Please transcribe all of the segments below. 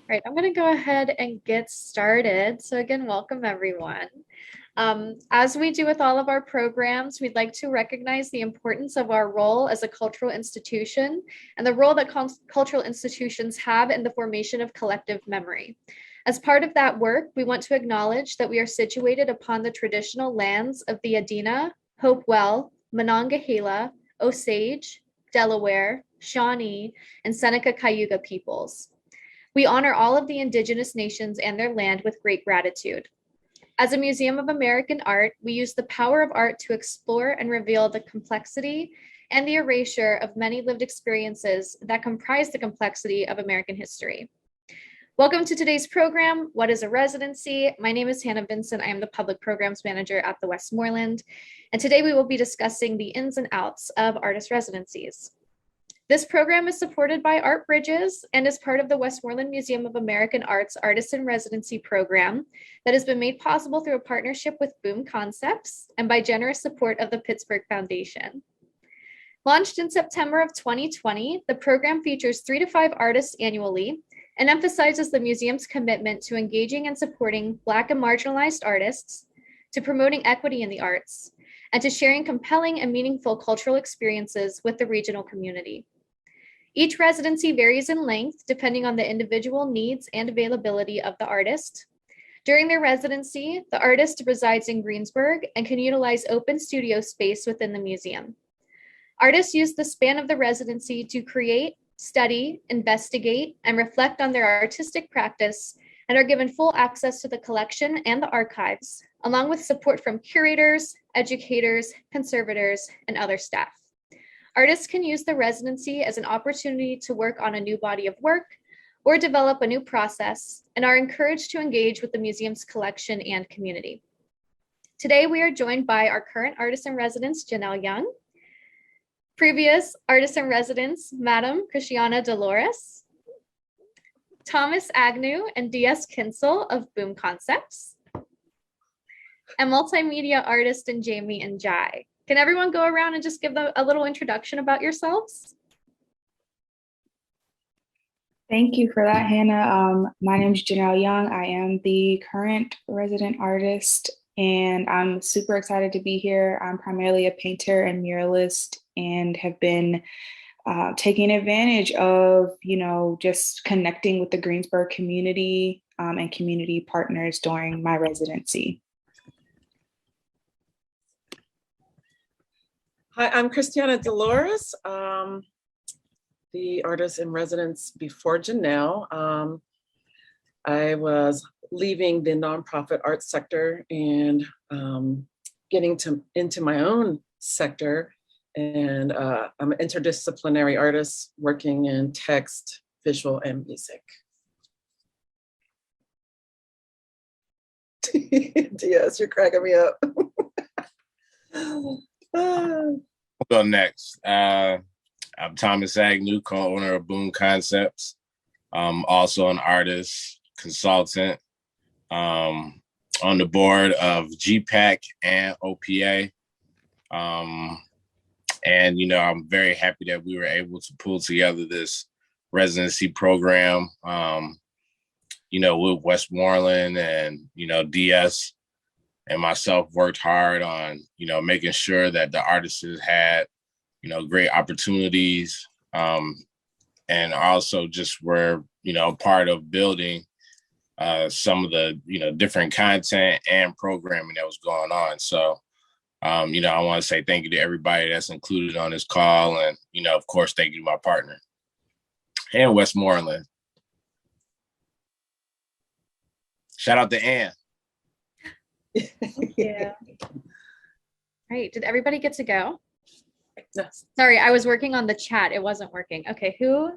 Right, I'm going to go ahead and get started. So again, welcome everyone. As we do with all of our programs, we'd like to recognize the importance of our role as a cultural institution and the role that cultural institutions have in the formation of collective memory. As part of that work, we want to acknowledge that we are situated upon the traditional lands of the Adena, Hopewell, Monongahela, Osage, Delaware, Shawnee, and Seneca Cayuga peoples. We honor all of the Indigenous nations and their land with great gratitude. As a Museum of American Art, we use the power of art to explore and reveal the complexity and the erasure of many lived experiences that comprise the complexity of American history. Welcome to today's program, What is a Residency? My name is Hannah Vincent. I am the Public Programs Manager at the Westmoreland, and today we will be discussing the ins and outs of artist residencies. This program is supported by Art Bridges and is part of the Westmoreland Museum of American Art's Artist in Residency program that has been made possible through a partnership with Boom Concepts and by generous support of the Pittsburgh Foundation. Launched in September of 2020, the program features 3 to 5 artists annually and emphasizes the museum's commitment to engaging and supporting Black and marginalized artists, to promoting equity in the arts, and to sharing compelling and meaningful cultural experiences with the regional community. Each residency varies in length depending on the individual needs and availability of the artist. During their residency, the artist resides in Greensburg and can utilize open studio space within the museum. Artists use the span of the residency to create, study, investigate, and reflect on their artistic practice and are given full access to the collection and the archives, along with support from curators, educators, conservators, and other staff. Artists can use the residency as an opportunity to work on a new body of work or develop a new process and are encouraged to engage with the museum's collection and community. Today, we are joined by our current artist in residence, Janel Young, previous artist in residence, Madam Christiane Dolores, Thomas Agnew and DS Kinsel of Boom Concepts, and multimedia artist Njaimeh Njie. Can everyone go around and just give a little introduction about yourselves? Thank you for that, Hannah. My name is Janel Young. I am the current resident artist, and I'm super excited to be here. I'm primarily a painter and muralist and have been taking advantage of, just connecting with the Greensburg community and community partners during my residency. Hi, I'm Christiane Dolores, the artist in residence before Janel. I was leaving the nonprofit arts sector and getting into my own sector. And I'm an interdisciplinary artist working in text, visual, and music. Yes, you're cracking me up. I'll go next. I'm Thomas Agnew, co-owner of Boom Concepts. Also an artist, consultant, on the board of GPAC and OPA. And, I'm very happy that we were able to pull together this residency program, with Westmoreland and, DS and myself worked hard on, making sure that the artists had, great opportunities, and also just were, part of building some of the, different content and programming that was going on. So, I want to say thank you to everybody that's included on this call. And, of course, thank you to my partner and Westmoreland. Shout out to Ann. Yeah. Right. Did everybody get to go? Yes. Sorry, I was working on the chat. It wasn't working. Okay, who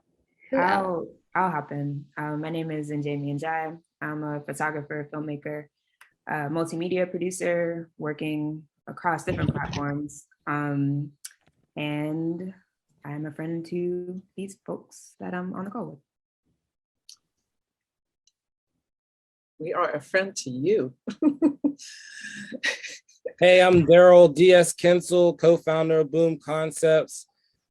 I'll hop in. My name is Njaimeh Njie. I'm a photographer, filmmaker, multimedia producer, working across different platforms. And I'm a friend to these folks that I'm on the call with. We are a friend to you. Hey, I'm Daryl DS Kinsel, co-founder of Boom Concepts,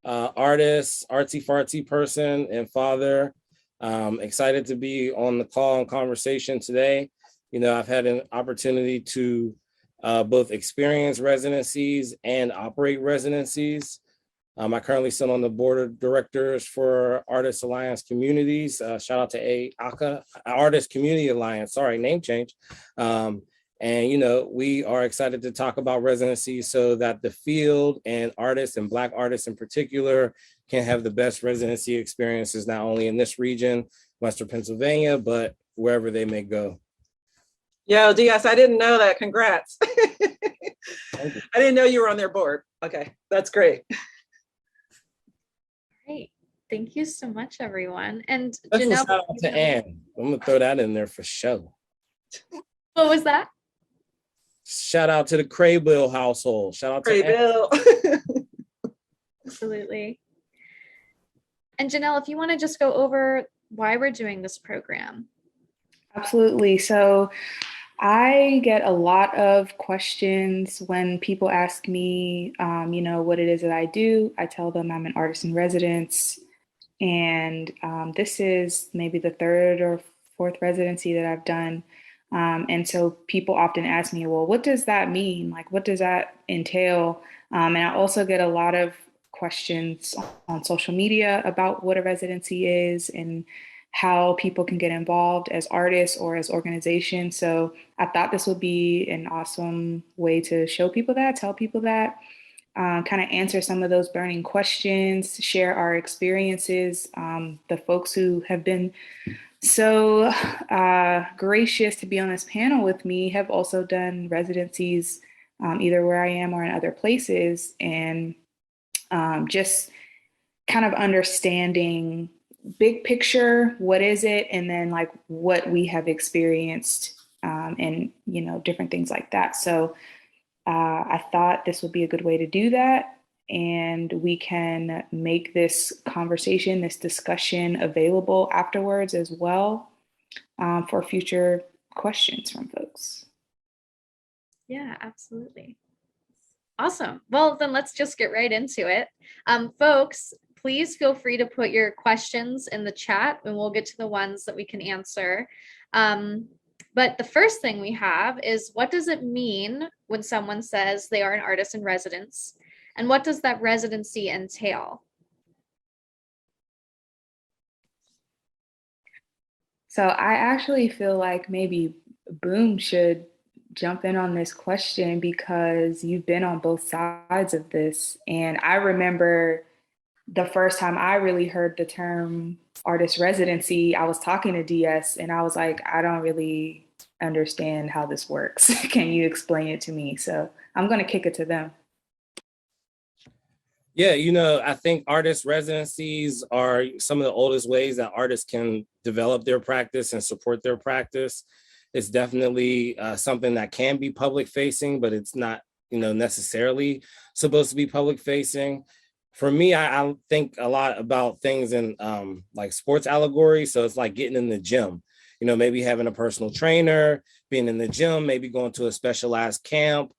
artist, artsy-fartsy person, and father. Excited to be on the call and conversation today. You know, I've had an opportunity to both experience residencies and operate residencies. I currently sit on the board of directors for Artist Alliance Communities. Shout out to ACA, Artist Community Alliance, sorry, name change. And, you know, we are excited to talk about residencies so that the field and artists and Black artists in particular can have the best residency experiences, not only in this region, Western Pennsylvania, but wherever they may go. Yo, DS, I didn't know that. Congrats. I didn't know you were on their board. Okay, that's great. Great. Thank you so much, everyone. And Special Janel, shout out to Ann. I'm gonna throw that in there for show. what was that? Shout out to the Craybill household. Shout out to Ann. Craybill. Absolutely. And Janelle, if you want to just go over why we're doing this program. Absolutely. So I get a lot of questions when people ask me, you know, what it is that I do. I tell them I'm an artist in residence. And this is maybe the third or fourth residency that I've done. And so people often ask me, well, what does that mean? Like, what does that entail? And I also get a lot of questions on social media about what a residency is and how people can get involved as artists or as organizations. So I thought this would be an awesome way to show people that, tell people that, kind of answer some of those burning questions, share our experiences. The folks who have been so gracious to be on this panel with me have also done residencies either where I am or in other places, and just kind of understanding big picture, what is it, and then like what we have experienced, and you know, different things like that. So I thought this would be a good way to do that, and we can make this conversation, this discussion available afterwards as well, for future questions from folks. Yeah, absolutely. Awesome. Well, then let's just get right into it. Folks, please feel free to put your questions in the chat and we'll get to the ones that we can answer. But the first thing we have is, what does it mean when someone says they are an artist in residence? And what does that residency entail? So I actually feel like maybe Boom should jump in on this question because you've been on both sides of this. And I remember the first time I really heard the term artist residency, I was talking to DS and I was like, I don't really understand how this works. Can you explain it to me? So I'm going to kick it to them. Yeah, you know, I think artist residencies are some of the oldest ways that artists can develop their practice and support their practice. It's definitely something that can be public facing, but it's not, you know, necessarily supposed to be public facing. For me, I think a lot about things in like sports allegory. So it's like getting in the gym, you know, maybe having a personal trainer, being in the gym, maybe going to a specialized camp,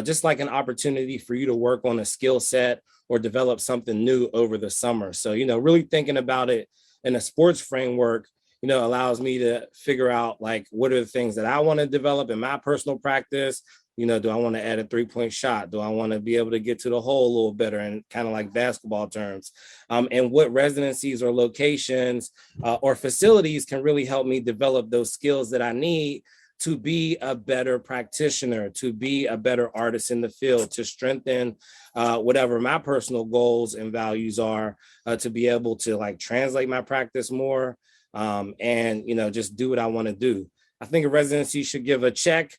just like an opportunity for you to work on a skill set or develop something new over the summer. So, you know, really thinking about it in a sports framework, you know, allows me to figure out like, what are the things that I want to develop in my personal practice? You know, do I want to add a 3-point shot? Do I want to be able to get to the hole a little better, and kind of like basketball terms? And what residencies or locations or facilities can really help me develop those skills that I need to be a better practitioner, to be a better artist in the field, to strengthen whatever my personal goals and values are, to be able to like translate my practice more, and, you know, just do what I want to do. I think a residency should give a check,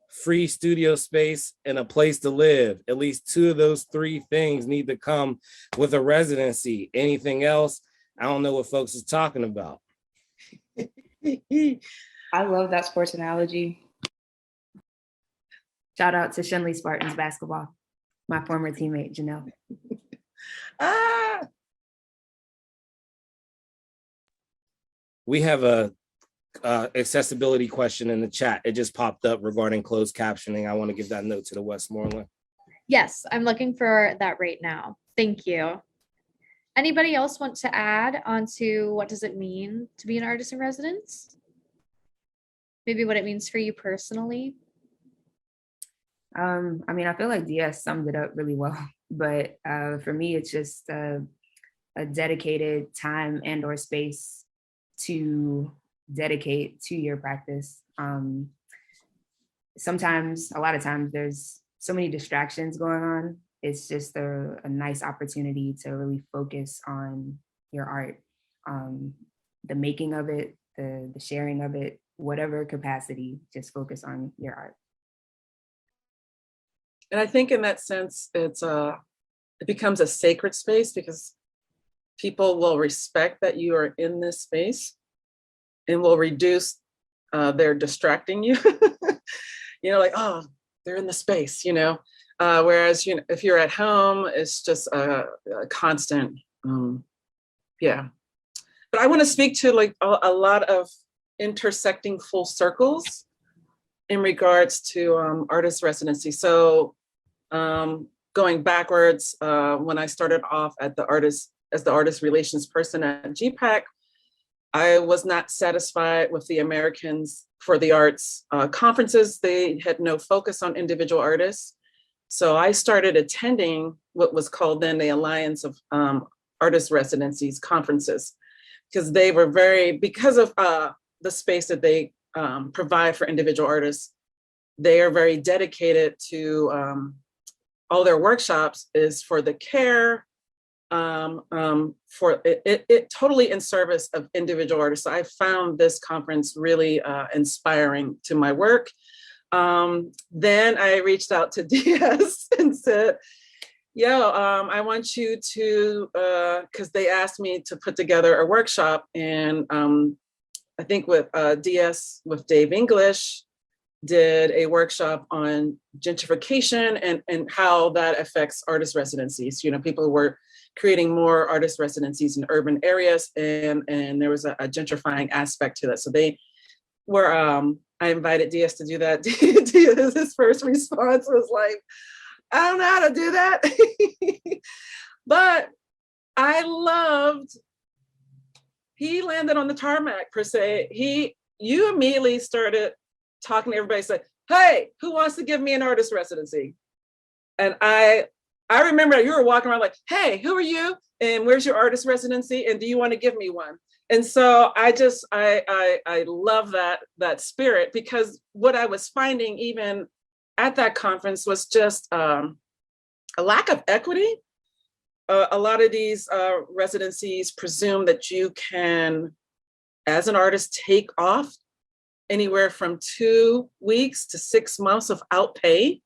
free studio space, and a place to live. At least 2 of those 3 things need to come with a residency. Anything else, I don't know what folks is talking about. I love that sports analogy. Shout out to Shenley Spartans basketball, my former teammate, Janelle. We have a accessibility question in the chat. It just popped up regarding closed captioning. I want to give that note to the Westmoreland. Yes, I'm looking for that right now. Thank you. Anybody else want to add on to what does it mean to be an artist in residence? Maybe what it means for you personally? I mean, I feel like DS summed it up really well, but for me, it's just a dedicated time and or space to dedicate to your practice. Sometimes, a lot of times, there's so many distractions going on. It's just a nice opportunity to really focus on your art, the making of it, the sharing of it, whatever capacity, just focus on your art. And I think in that sense, it becomes a sacred space because people will respect that you are in this space and will reduce their distracting you. Like, oh, they're in the space, whereas, if you're at home, it's just a constant, yeah. But I want to speak to like a lot of intersecting full circles in regards to artist residency. So going backwards, when I started off as the artist relations person at GPAC, I was not satisfied with the Americans for the Arts conferences. They had no focus on individual artists. So I started attending what was called then the Alliance of Artist Residencies conferences, because they were because of the space that they provide for individual artists, they are very dedicated to all their workshops is for the care, for it totally in service of individual artists. So I found this conference really inspiring to my work. Then I reached out to DS and said, I want you to, because they asked me to put together a workshop, and I think with DS, with Dave English, did a workshop on gentrification and how that affects artist residencies. People were creating more artist residencies in urban areas, and there was a gentrifying aspect to that. So they were, I invited DS to do that. His first response was like, I don't know how to do that. But I loved, he landed on the tarmac per se. You immediately started talking to everybody, said, hey, who wants to give me an artist residency? And I remember you were walking around like, hey, who are you? And where's your artist residency? And do you want to give me one? And so I love that spirit, because what I was finding even at that conference was just a lack of equity. A lot of these residencies presume that you can, as an artist, take off anywhere from 2 weeks to 6 months without pay.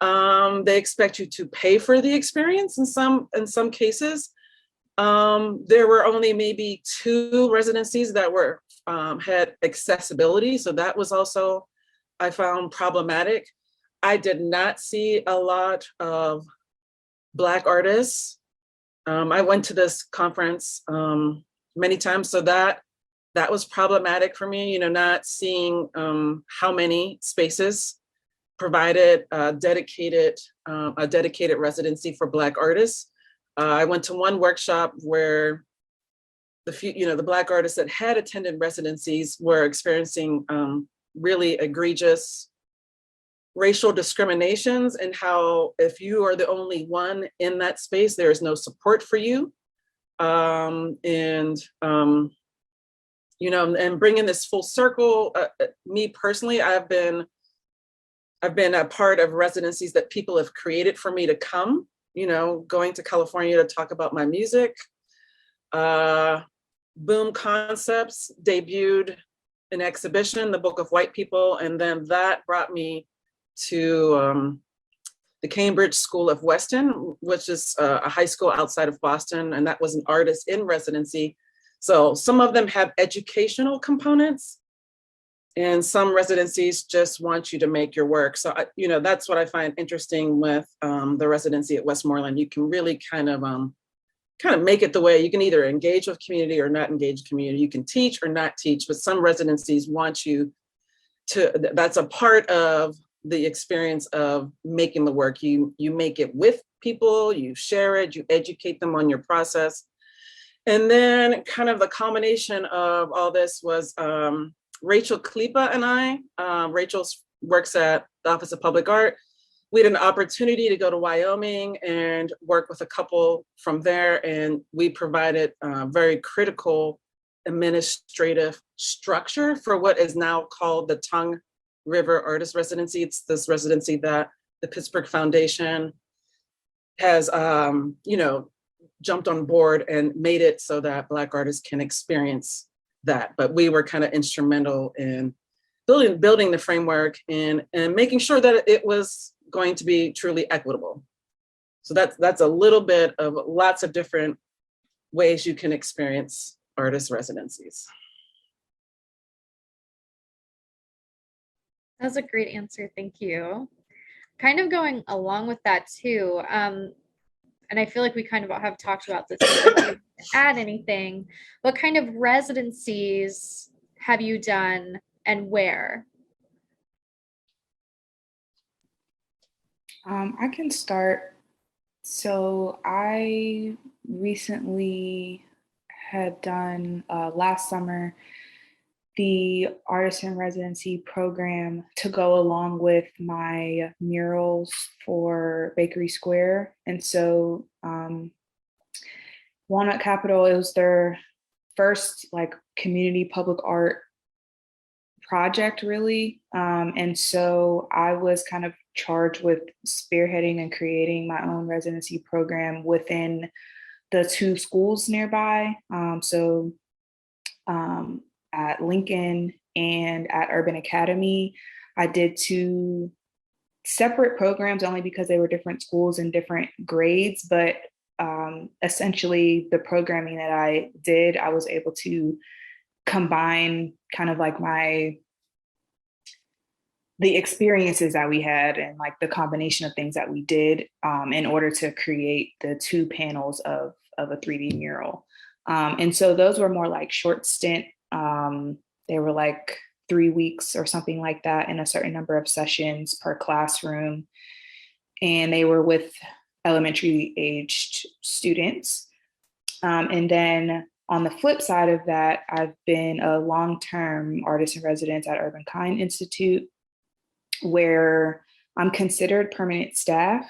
They expect you to pay for the experience in some cases. There were only maybe 2 residencies that were had accessibility. So that was also, I found, problematic. I did not see a lot of Black artists. I went to this conference many times, so that was problematic for me, not seeing how many spaces provided a dedicated residency for Black artists. I went to one workshop where the Black artists that had attended residencies were experiencing really egregious racial discriminations, and how if you are the only one in that space, there is no support for you. And bringing this full circle, me personally, I've been a part of residencies that people have created for me to come, going to California to talk about my music. Boom Concepts debuted an exhibition, The Book of White People, and then that brought me to the Cambridge School of Weston, which is a high school outside of Boston, and that was an artist in residency. So some of them have educational components, and some residencies just want you to make your work. So, that's what I find interesting with the residency at Westmoreland. You can really kind of make it the way you can either engage with community or not engage community. You can teach or not teach, but some residencies want you to, that's a part of the experience of making the work. You make it with people, you share it, you educate them on your process. And then kind of the combination of all this was Rachel Klipa and I. Rachel works at the Office of Public Art. We had an opportunity to go to Wyoming and work with a couple from there, and we provided very critical administrative structure for what is now called the Tongue River Artist Residency. It's this residency that the Pittsburgh Foundation has, jumped on board and made it so that Black artists can experience that. But we were kind of instrumental in building the framework and making sure that it was going to be truly equitable. So that's a little bit of lots of different ways you can experience artist residencies. That's a great answer. Thank you. Kind of going along with that too. And I feel like we kind of have talked about this. If you can add anything, what kind of residencies have you done and where? I can start. So I recently had done last summer the artist in residency program to go along with my murals for Bakery Square. And so Walnut Capital, it was their first like community public art project really. And so I was kind of charged with spearheading and creating my own residency program within the two schools nearby. At Lincoln and at Urban Academy, I did two separate programs only because they were different schools and different grades, but essentially the programming that I did, I was able to combine kind of like the experiences that we had and like the combination of things that we did in order to create the two panels of a 3D mural. And so those were more like short stint. They were like 3 weeks or something like that in a certain number of sessions per classroom. And they were with elementary aged students. And then on the flip side of that, I've been a long-term artist in residence at Urban Kind Institute, where I'm considered permanent staff,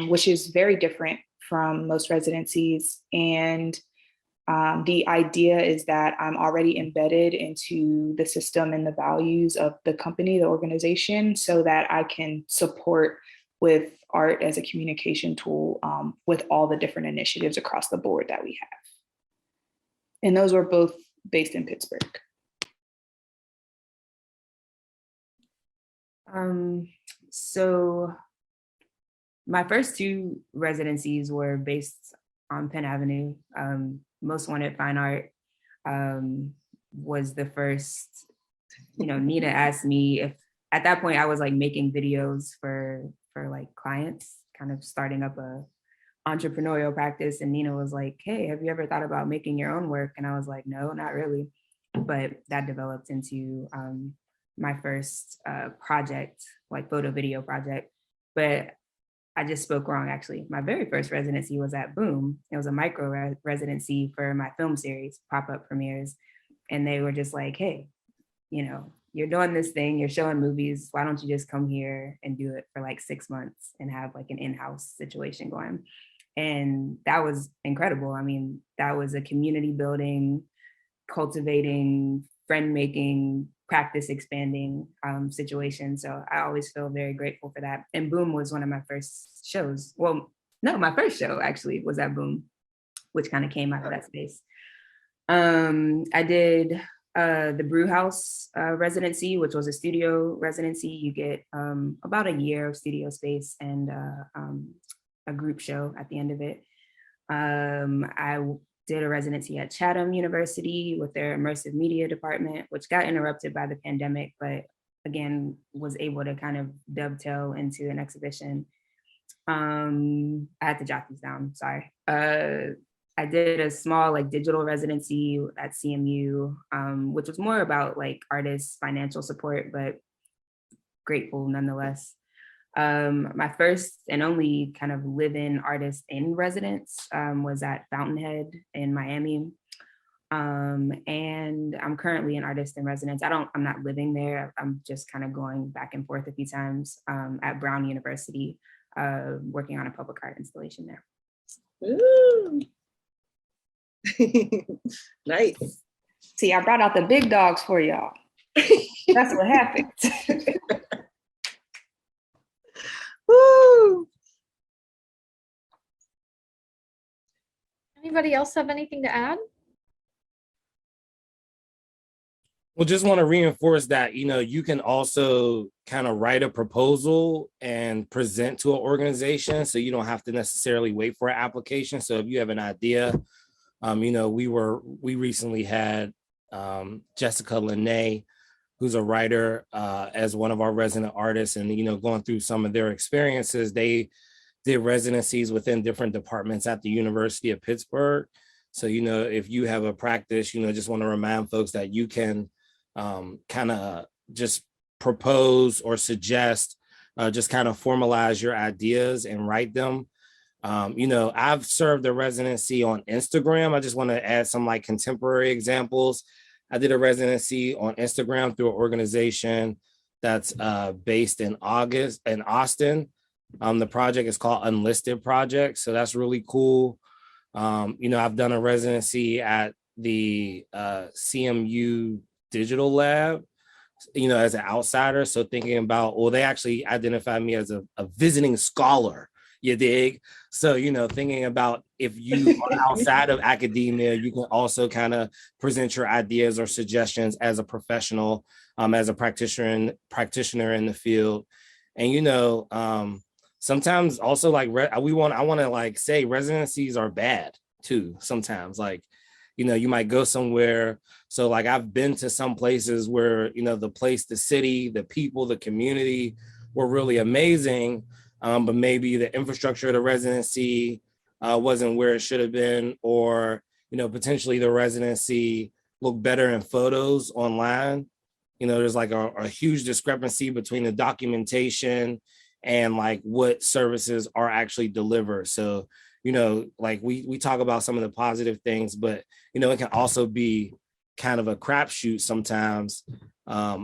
which is very different from most residencies. And the idea is that I'm already embedded into the system and the values of the company, the organization, so that I can support with art as a communication tool with all the different initiatives across the board that we have. And those were both based in Pittsburgh. So my first two residencies were based on Penn Avenue. Most Wanted Fine Art was the first, Nina asked me if, at that point I was like making videos for like clients, kind of starting up a entrepreneurial practice. And Nina was like, hey, have you ever thought about making your own work? And I was like, no, not really. But that developed into my first project, like photo video project. But I just spoke wrong, actually. My very first residency was at Boom. It was a micro residency for my film series, pop-up premieres. And they were just like, hey, you're doing this thing, you're showing movies, why don't you just come here and do it for like 6 months and have like an in-house situation going? And that was incredible. I mean, that was a community building, cultivating, friend making, practice expanding situation. So I always feel very grateful for that. And Boom was one of my first shows. Well, no, my first show actually was at Boom, which kind of came out of that space. I did the Brew House residency, which was a studio residency. You get about a year of studio space and a group show at the end of it. I did a residency at Chatham University with their immersive media department, which got interrupted by the pandemic, but again, was able to kind of dovetail into an exhibition. I had to jot these down, sorry. I did a small like digital residency at CMU, which was more about like artists' financial support, but grateful nonetheless. My first and only kind of live-in artist in residence was at Fountainhead in Miami. And I'm currently an artist in residence. I'm not living there. I'm just kind of going back and forth a few times at Brown University, working on a public art installation there. Ooh. Nice. See, I brought out the big dogs for y'all. That's what happened. Woo. Anybody else have anything to add? Well, just want to reinforce that, you can also kind of write a proposal and present to an organization. So you don't have to necessarily wait for an application. So if you have an idea, we recently had Jessica Lene, who's a writer, as one of our resident artists, and, going through some of their experiences, they did residencies within different departments at the University of Pittsburgh. So, if you have a practice, just want to remind folks that you can kind of just propose or suggest, just kind of formalize your ideas and write them. I've served a residency on Instagram. I just want to add some like contemporary examples. I did a residency on Instagram through an organization that's based in Austin. The project is called Unlisted Project. So that's really cool. I've done a residency at the CMU Digital Lab, as an outsider. So thinking about, they actually identified me as a visiting scholar, you dig? So, thinking about if you are outside of academia, you can also kind of present your ideas or suggestions as a professional, as a practitioner in the field. And, sometimes also like I want to like say residencies are bad too. Sometimes like, you might go somewhere. So like I've been to some places where, the place, the city, the people, the community were really amazing. But maybe the infrastructure of the residency wasn't where it should have been, or, potentially the residency looked better in photos online. There's like a huge discrepancy between the documentation and like what services are actually delivered. So, like we talk about some of the positive things, but, it can also be kind of a crapshoot sometimes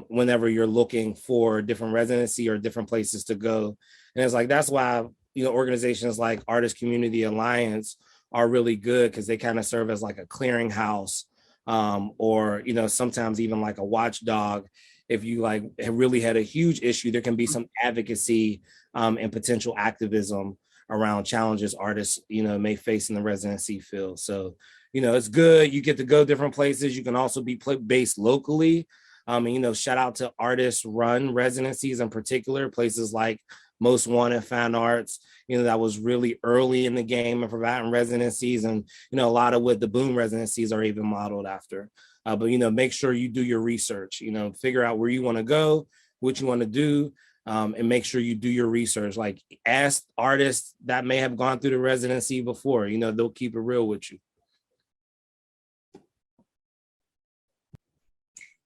whenever you're looking for different residency or different places to go. And it's like, that's why, organizations like Artist Community Alliance are really good, because they kind of serve as like a clearinghouse, or, sometimes even like a watchdog. If you like have really had a huge issue, there can be some advocacy and potential activism around challenges artists, may face in the residency field. So, it's good. You get to go different places. You can also be based locally. And, shout out to artists run residencies in particular, places like Most Wanted Fine Arts, that was really early in the game of providing residencies, and, a lot of what the Boom residencies are even modeled after. But, make sure you do your research, figure out where you want to go, what you want to do, and make sure you do your research. Like ask artists that may have gone through the residency before, they'll keep it real with you.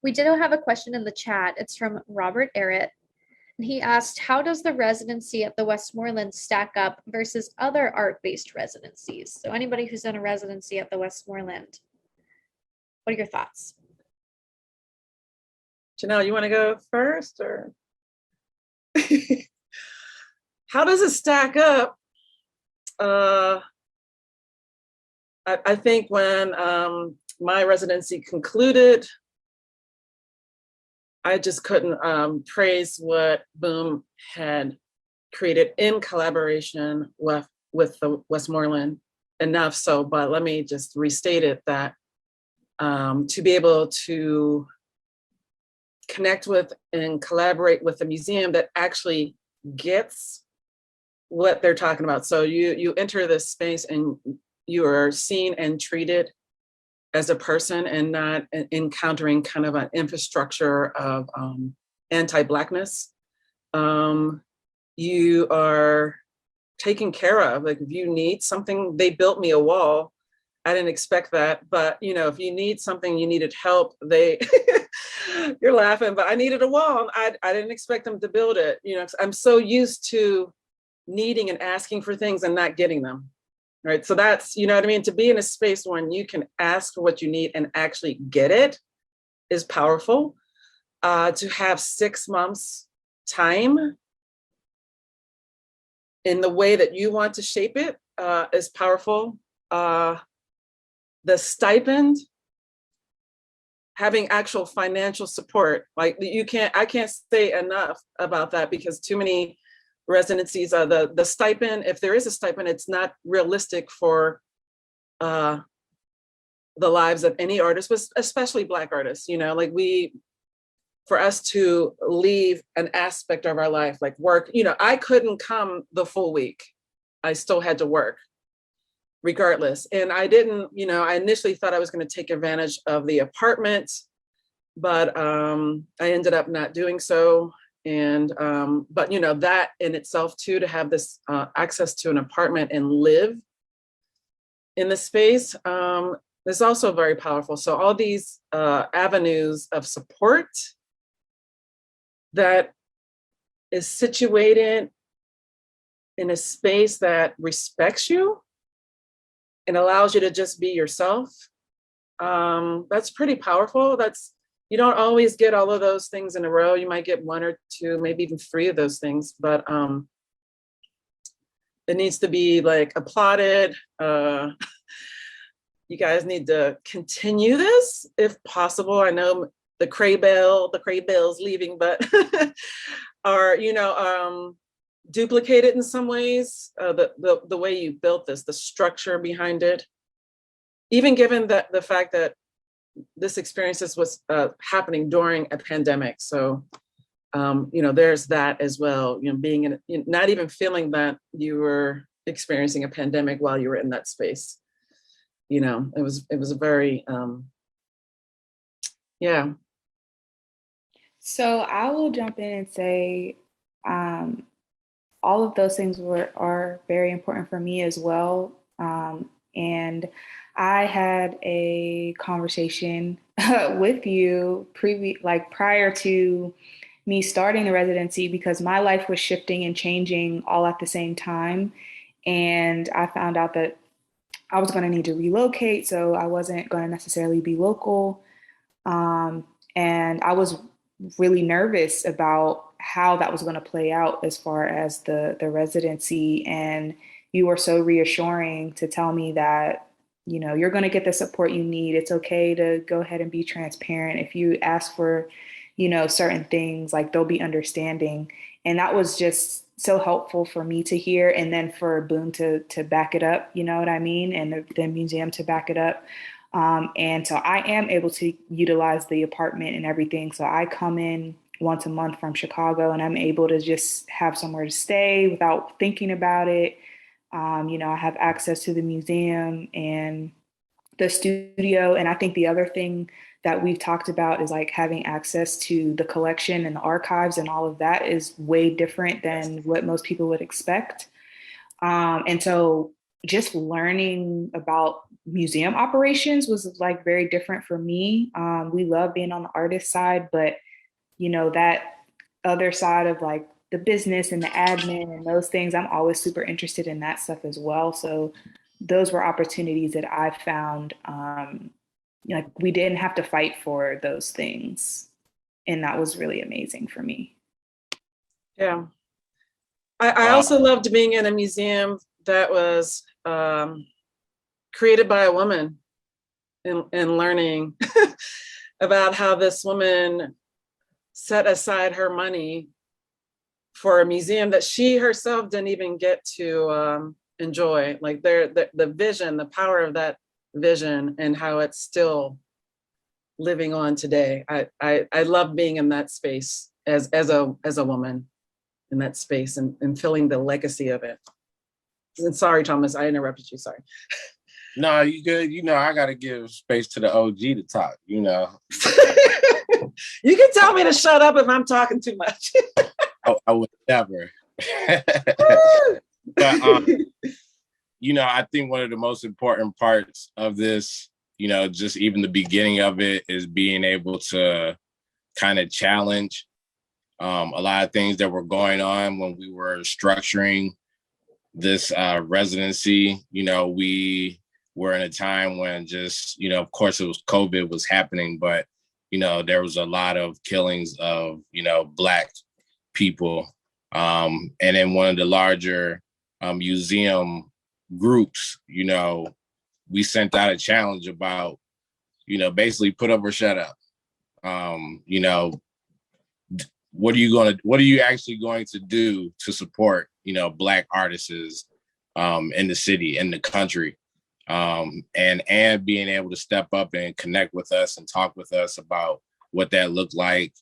We did have a question in the chat. It's from Robert Errett. And he asked, how does the residency at the Westmoreland stack up versus other art-based residencies? So anybody who's done a residency at the Westmoreland, what are your thoughts? Janel, you want to go first, or? How does it stack up? I think when my residency concluded, I just couldn't praise what Boom had created in collaboration with the Westmoreland enough. So, but let me just restate it, that to be able to connect with and collaborate with a museum that actually gets what they're talking about. So you enter this space and you are seen and treated as a person, and not encountering kind of an infrastructure of anti-Blackness. You are taken care of. Like if you need something, they built me a wall. I didn't expect that, but if you need something, you needed help, they You're laughing, but I needed a wall. I didn't expect them to build it. You know, I'm so used to needing and asking for things and not getting them. Right. So that's, you know what I mean? To be in a space when you can ask for what you need and actually get it is powerful. To have 6 months time in the way that you want to shape it is powerful. The stipend, having actual financial support, like I can't say enough about that, because too many residencies, the stipend, if there is a stipend, it's not realistic for the lives of any artist, but especially Black artists. You know, like for us to leave an aspect of our life, like work, you know, I couldn't come the full week. I still had to work regardless. And I didn't, you know, I initially thought I was going to take advantage of the apartment, but I ended up not doing so. And, but, you know, that in itself too, to have this access to an apartment and live in the space is also very powerful. So all these avenues of support that is situated in a space that respects you and allows you to just be yourself, that's pretty powerful. You don't always get all of those things in a row. You might get 1 or 2, maybe even 3 of those things, but it needs to be like applauded. You guys need to continue this if possible. I know the Cray Bell's leaving, but are, you know, duplicated in some ways, the way you built this, the structure behind it, even given that the fact that this experience was happening during a pandemic. So, you know, there's that as well, you know, being not even feeling that you were experiencing a pandemic while you were in that space. You know, it was a very, yeah. So I will jump in and say all of those things are very important for me as well. And I had a conversation with you prior to me starting the residency, because my life was shifting and changing all at the same time. And I found out that I was going to need to relocate, so I wasn't going to necessarily be local. And I was really nervous about how that was going to play out as far as the residency. And you were so reassuring to tell me that, you know, you're going to get the support you need. It's okay to go ahead and be transparent. If you ask for, you know, certain things, like they'll be understanding. And that was just so helpful for me to hear. And then for Boone to back it up, you know what I mean? And the museum to back it up. And so I am able to utilize the apartment and everything. So I come in once a month from Chicago, and I'm able to just have somewhere to stay without thinking about it. You know, I have access to the museum and the studio. And I think the other thing that we've talked about is like having access to the collection and the archives, and all of that is way different than what most people would expect. And so just learning about museum operations was like very different for me. We love being on the artist side, but you know, that other side of like the business and the admin and those things, I'm always super interested in that stuff as well. So those were opportunities that I found, like we didn't have to fight for those things. And that was really amazing for me. Yeah. I also loved being in a museum that was created by a woman, and learning about how this woman set aside her money for a museum that she herself didn't even get to enjoy. Like the vision, the power of that vision, and how it's still living on today. I love being in that space as a woman in that space, and feeling the legacy of it. And sorry, Thomas, I interrupted you, sorry. No, you good. You know, I got to give space to the OG to talk, you know. You can tell me to shut up if I'm talking too much. I would never. But, you know, I think one of the most important parts of this, you know, just even the beginning of it, is being able to kind of challenge a lot of things that were going on when we were structuring this residency. You know, we were in a time when just, you know, of course it was COVID was happening, but, you know, there was a lot of killings of, you know, Black people. And in one of the larger museum groups, you know, we sent out a challenge about, you know, basically put up or shut up. You know, what are you actually going to do to support, you know, Black artists in the city, in the country? And being able to step up and connect with us and talk with us about what that looked like,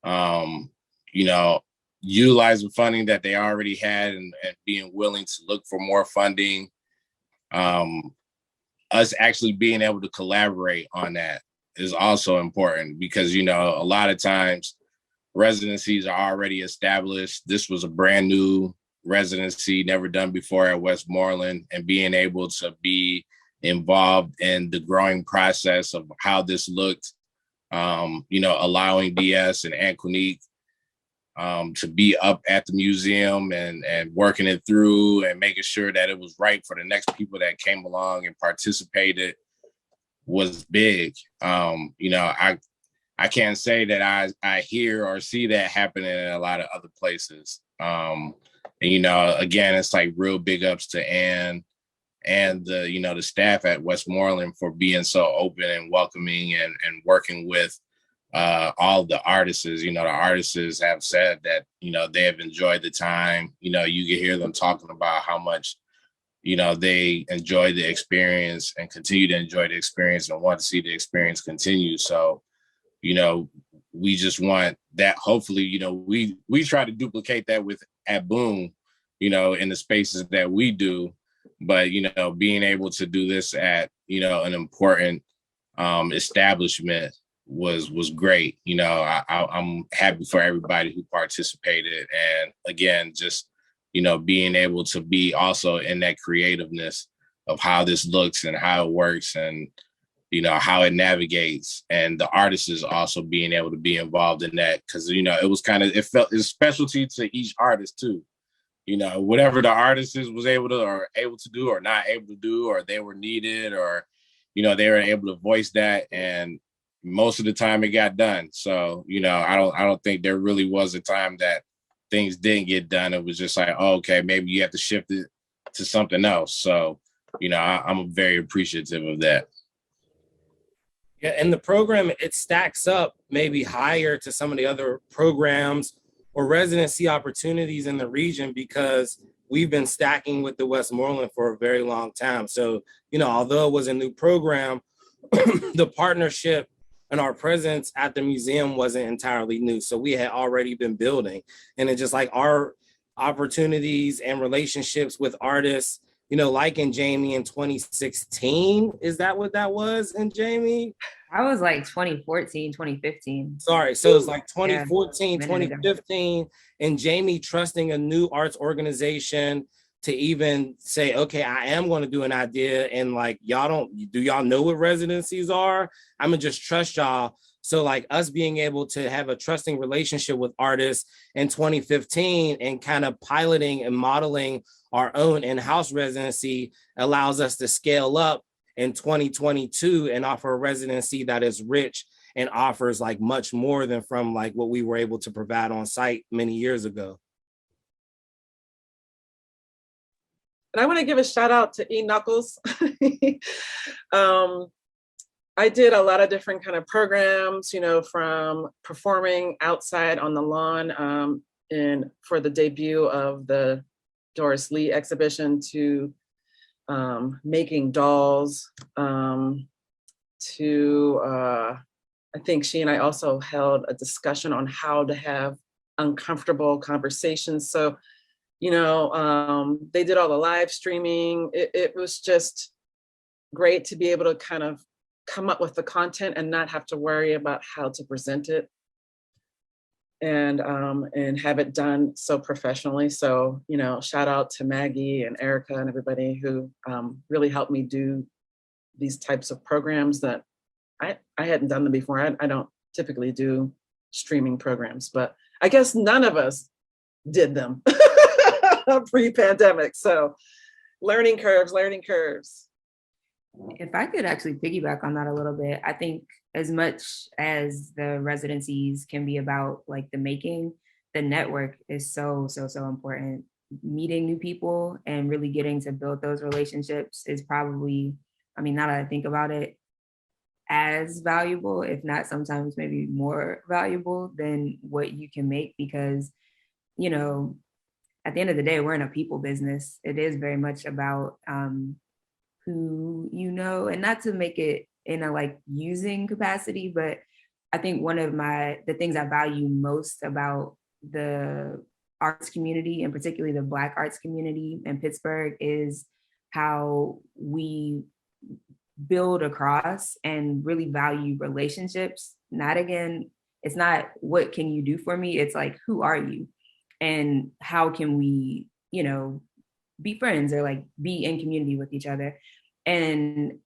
you know, utilizing funding that they already had and being willing to look for more funding, us actually being able to collaborate on that is also important because, you know, a lot of times residencies are already established. This was a brand new residency, never done before at Westmoreland, and being able to be involved in the growing process of how this looked, you know, allowing DS and Anquinique to be up at the museum and working it through and making sure that it was right for the next people that came along and participated was big. You know, I can't say that I hear or see that happening in a lot of other places. And, you know, again, it's like real big ups to Ann and the, you know, the staff at Westmoreland for being so open and welcoming and working with all the artists. You know, the artists have said that, you know, they have enjoyed the time. You know, you can hear them talking about how much, you know, they enjoy the experience and continue to enjoy the experience and want to see the experience continue. So, you know, we just want that. Hopefully, you know, we try to duplicate that at Boom, you know, in the spaces that we do. But, you know, being able to do this at, you know, an important establishment was great. You know, I'm happy for everybody who participated. And again, just, you know, being able to be also in that creativeness of how this looks and how it works and, you know, how it navigates, and the artists is also being able to be involved in that. Cause, you know, it felt it's specialty to each artist too. You know, whatever the artist was able to do or not able to do, or they were needed, or, you know, they were able to voice that. And most of the time it got done. So, you know, I don't think there really was a time that things didn't get done. It was just like, oh, okay, maybe you have to shift it to something else. So, you know, I'm very appreciative of that. Yeah, and the program, it stacks up maybe higher to some of the other programs or residency opportunities in the region because we've been stacking with the Westmoreland for a very long time. So, you know, although it was a new program, the partnership and our presence at the museum wasn't entirely new. So we had already been building. And it's just like our opportunities and relationships with artists, you know, like Njameh in 2016. Is that what that was, Njameh? I was like 2014, 2015. Sorry, so it's like 2014, Yeah, 2015, and Njameh trusting a new arts organization to even say, okay, I am going to do an idea, and like, y'all know what residencies are? I'm gonna just trust y'all. So like us being able to have a trusting relationship with artists in 2015 and kind of piloting and modeling our own in-house residency allows us to scale up in 2022 and offer a residency that is rich and offers like much more than from like what we were able to provide on site many years ago. And I want to give a shout out to E Knuckles. I did a lot of different kind of programs, you know, from performing outside on the lawn and for the debut of the Doris Lee exhibition to making dolls, to I think she and I also held a discussion on how to have uncomfortable conversations. So, you know, they did all the live streaming. It was just great to be able to kind of come up with the content and not have to worry about how to present it and have it done so professionally. So, you know, shout out to Maggie and Erica and everybody who really helped me do these types of programs that I hadn't done them before. I don't typically do streaming programs, but I guess none of us did them pre-pandemic. So learning curves, learning curves. If I could actually piggyback on that a little bit, I think as much as the residencies can be about like the making, the network is so important. Meeting new people and really getting to build those relationships is probably, I mean, now that I think about it, as valuable, if not sometimes maybe more valuable than what you can make, because, you know, at the end of the day, we're in a people business. It is very much about who you know, and not to make it in a like using capacity, but I think one of the things I value most about the arts community, and particularly the Black arts community in Pittsburgh, is how we build across and really value relationships. It's not what can you do for me? It's like, who are you? And how can we, you know, be friends or like be in community with each other? And,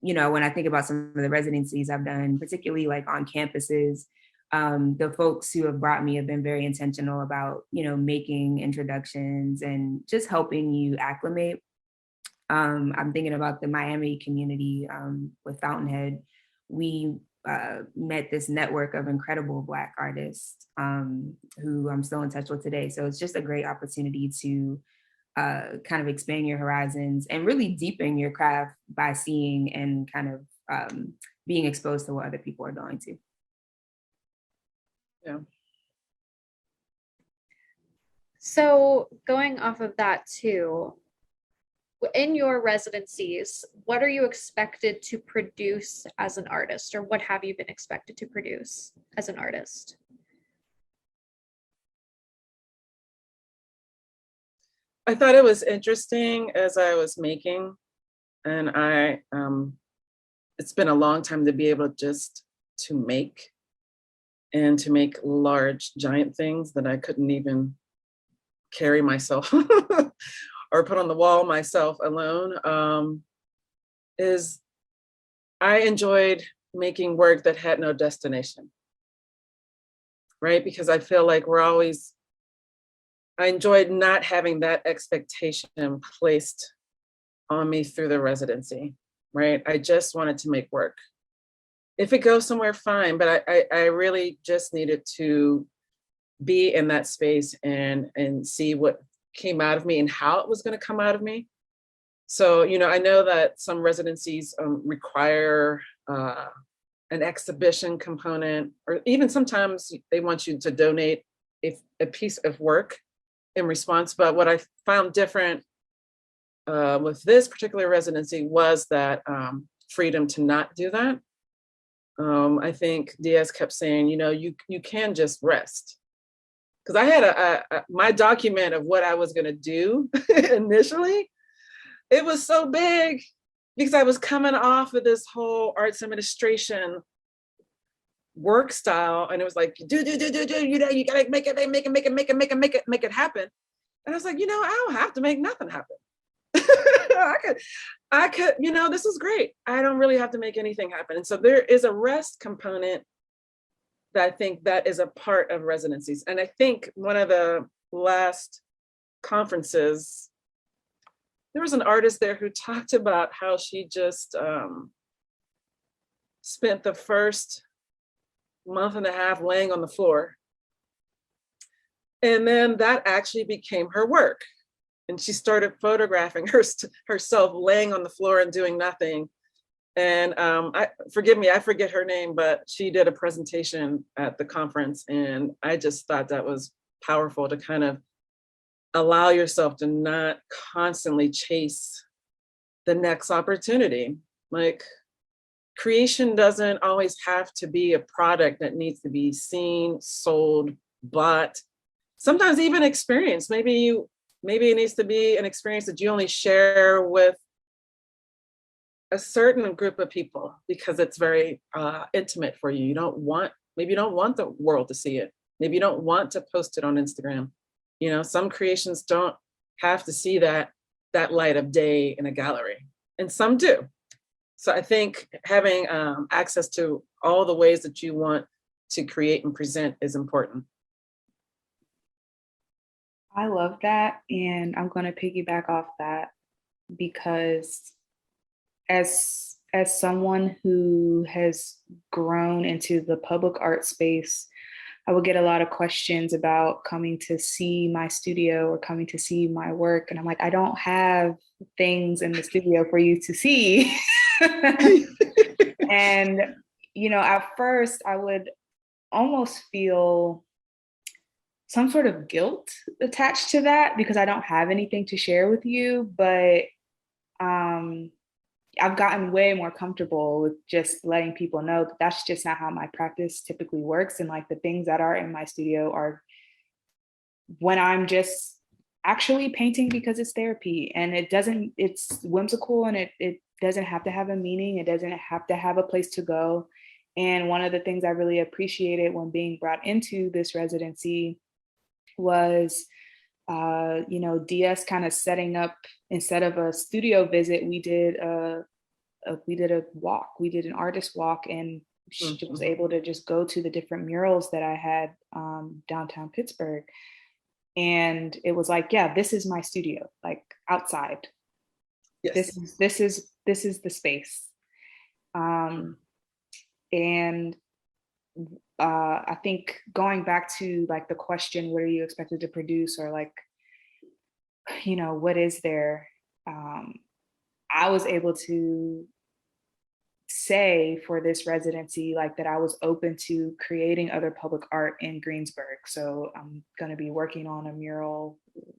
you know, when I think about some of the residencies I've done, particularly like on campuses, the folks who have brought me have been very intentional about, you know, making introductions and just helping you acclimate. I'm thinking about the Miami community with Fountainhead. We met this network of incredible Black artists who I'm still in touch with today. So it's just a great opportunity to kind of expand your horizons and really deepen your craft by seeing and kind of being exposed to what other people are going to. Yeah. So going off of that too, in your residencies, what are you expected to produce as an artist, or what have you been expected to produce as an artist? I thought it was interesting as I was making, and it's been a long time to be able just to make and to make large, giant things that I couldn't even carry myself or put on the wall myself alone. Is I enjoyed making work that had no destination, right? Because I feel like I enjoyed not having that expectation placed on me through the residency, right? I just wanted to make work. If it goes somewhere, fine, but I really just needed to be in that space and see what came out of me and how it was going to come out of me. So, you know, I know that some residencies require an exhibition component, or even sometimes they want you to donate a piece of work in response. But what I found different with this particular residency was that freedom to not do that. I think Diaz kept saying, you know, you can just rest. Because I had my document of what I was going to do initially. It was so big because I was coming off of this whole arts administration work style, and it was like do, you know, you gotta make it happen. And I was like, you know, I don't have to make nothing happen. I could, you know, this is great. I don't really have to make anything happen. And so there is a rest component that I think that is a part of residencies. And I think one of the last conferences, there was an artist there who talked about how she just spent the first month and a half laying on the floor. And then that actually became her work. And she started photographing herself laying on the floor and doing nothing. And forgive me, I forget her name, but she did a presentation at the conference. And I just thought that was powerful to kind of allow yourself to not constantly chase the next opportunity. Like, creation doesn't always have to be a product that needs to be seen, sold, bought, sometimes even experienced. Maybe it needs to be an experience that you only share with a certain group of people because it's very intimate for you. Maybe you don't want the world to see it. Maybe you don't want to post it on Instagram. You know, some creations don't have to see that light of day in a gallery, and some do. So I think having access to all the ways that you want to create and present is important. I love that. And I'm going to piggyback off that because as someone who has grown into the public art space, I would get a lot of questions about coming to see my studio or coming to see my work. And I'm like, I don't have things in the studio for you to see. And, you know, at first I would almost feel some sort of guilt attached to that because I don't have anything to share with you. But I've gotten way more comfortable with just letting people know that that's just not how my practice typically works. And like the things that are in my studio are when I'm just actually painting because it's therapy, and it's whimsical, and it doesn't have to have a meaning. It doesn't have to have a place to go. And one of the things I really appreciated when being brought into this residency was you know, DS kind of setting up, instead of a studio visit, we did a walk. We did an artist walk, and she was able to just go to the different murals that I had downtown Pittsburgh. And it was like, yeah, this is my studio, like outside. Yes. This is the space. And I think going back to like the question, what are you expected to produce, or like, you know, what is there? I was able to say for this residency, like that I was open to creating other public art in Greensburg. So I'm going to be working on a mural,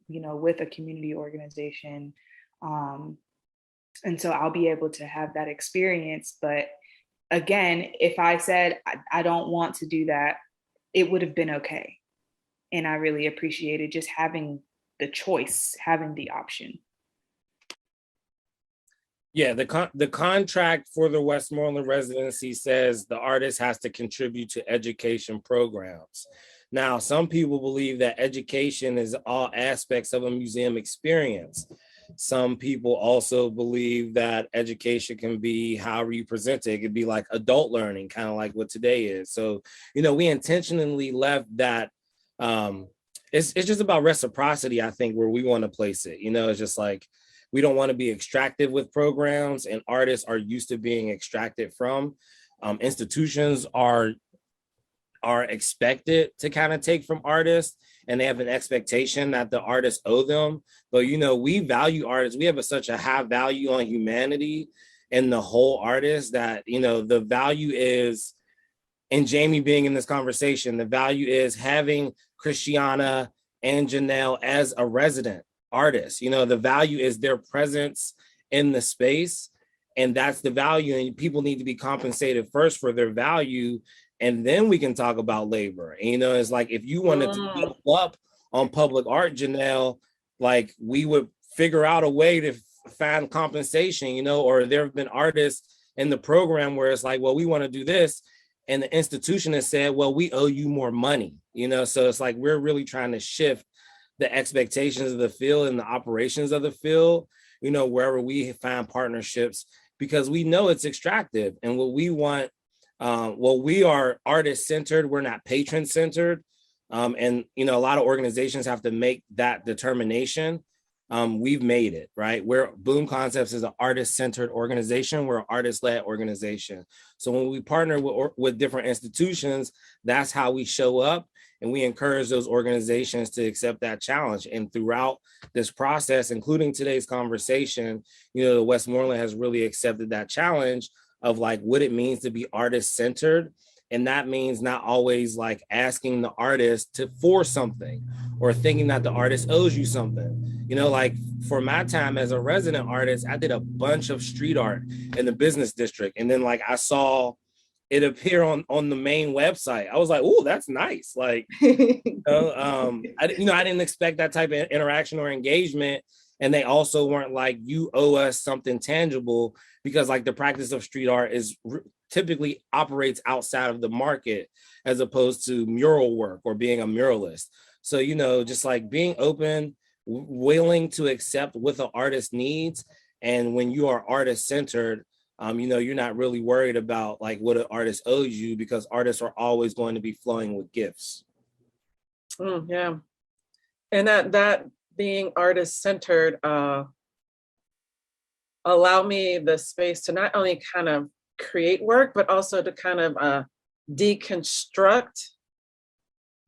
you know, with a community organization. And so I'll be able to have that experience. But again, if I said I don't want to do that, it would have been okay. And I really appreciated just having the choice, having the option. Yeah, the contract for the Westmoreland residency says the artist has to contribute to education programs. Now, some people believe that education is all aspects of a museum experience. Some people also believe that education can be however you present it. It could be like adult learning, kind of like what today is. So, you know, we intentionally left that. It's just about reciprocity, I think, where we want to place it. You know, it's just like, we don't want to be extractive with programs, and artists are used to being extracted from. Institutions are expected to kind of take from artists, and they have an expectation that the artists owe them. But, you know, we value artists. We have such a high value on humanity and the whole artist that, you know, the value is, and Jamie being in this conversation, the value is having Christiane and Janel as a resident artist. You know, the value is their presence in the space, and that's the value. And people need to be compensated first for their value, and then we can talk about labor. And, you know, it's like, if you wanted to build up on public art, Janel, like, we would figure out a way to find compensation, you know. Or there have been artists in the program where it's like, well, we want to do this, and the institution has said, well, we owe you more money, you know. So it's like, we're really trying to shift the expectations of the field and the operations of the field, you know, wherever we find partnerships, because we know it's extractive. And what we want, well, we are artist-centered, we're not patron-centered. And, you know, a lot of organizations have to make that determination. We've made it, right? Bloom Concepts is an artist-centered organization. We're an artist-led organization. So when we partner with different institutions, that's how we show up. And we encourage those organizations to accept that challenge. And throughout this process, including today's conversation, you know, the Westmoreland has really accepted that challenge of like what it means to be artist-centered. And that means not always like asking the artist for something or thinking that the artist owes you something. You know, like for my time as a resident artist, I did a bunch of street art in the business district. And then like I saw it appear on the main website. I was like, oh, that's nice. Like, you know, I didn't expect that type of interaction or engagement. And they also weren't like, you owe us something tangible, because like the practice of street art is typically operates outside of the market as opposed to mural work or being a muralist. So, you know, just like being open, willing to accept what the artist needs. And when you are artist centered, You're not really worried about like what an artist owes you, because artists are always going to be flowing with gifts. Yeah. And that being artist centered allow me the space to not only kind of create work, but also to kind of deconstruct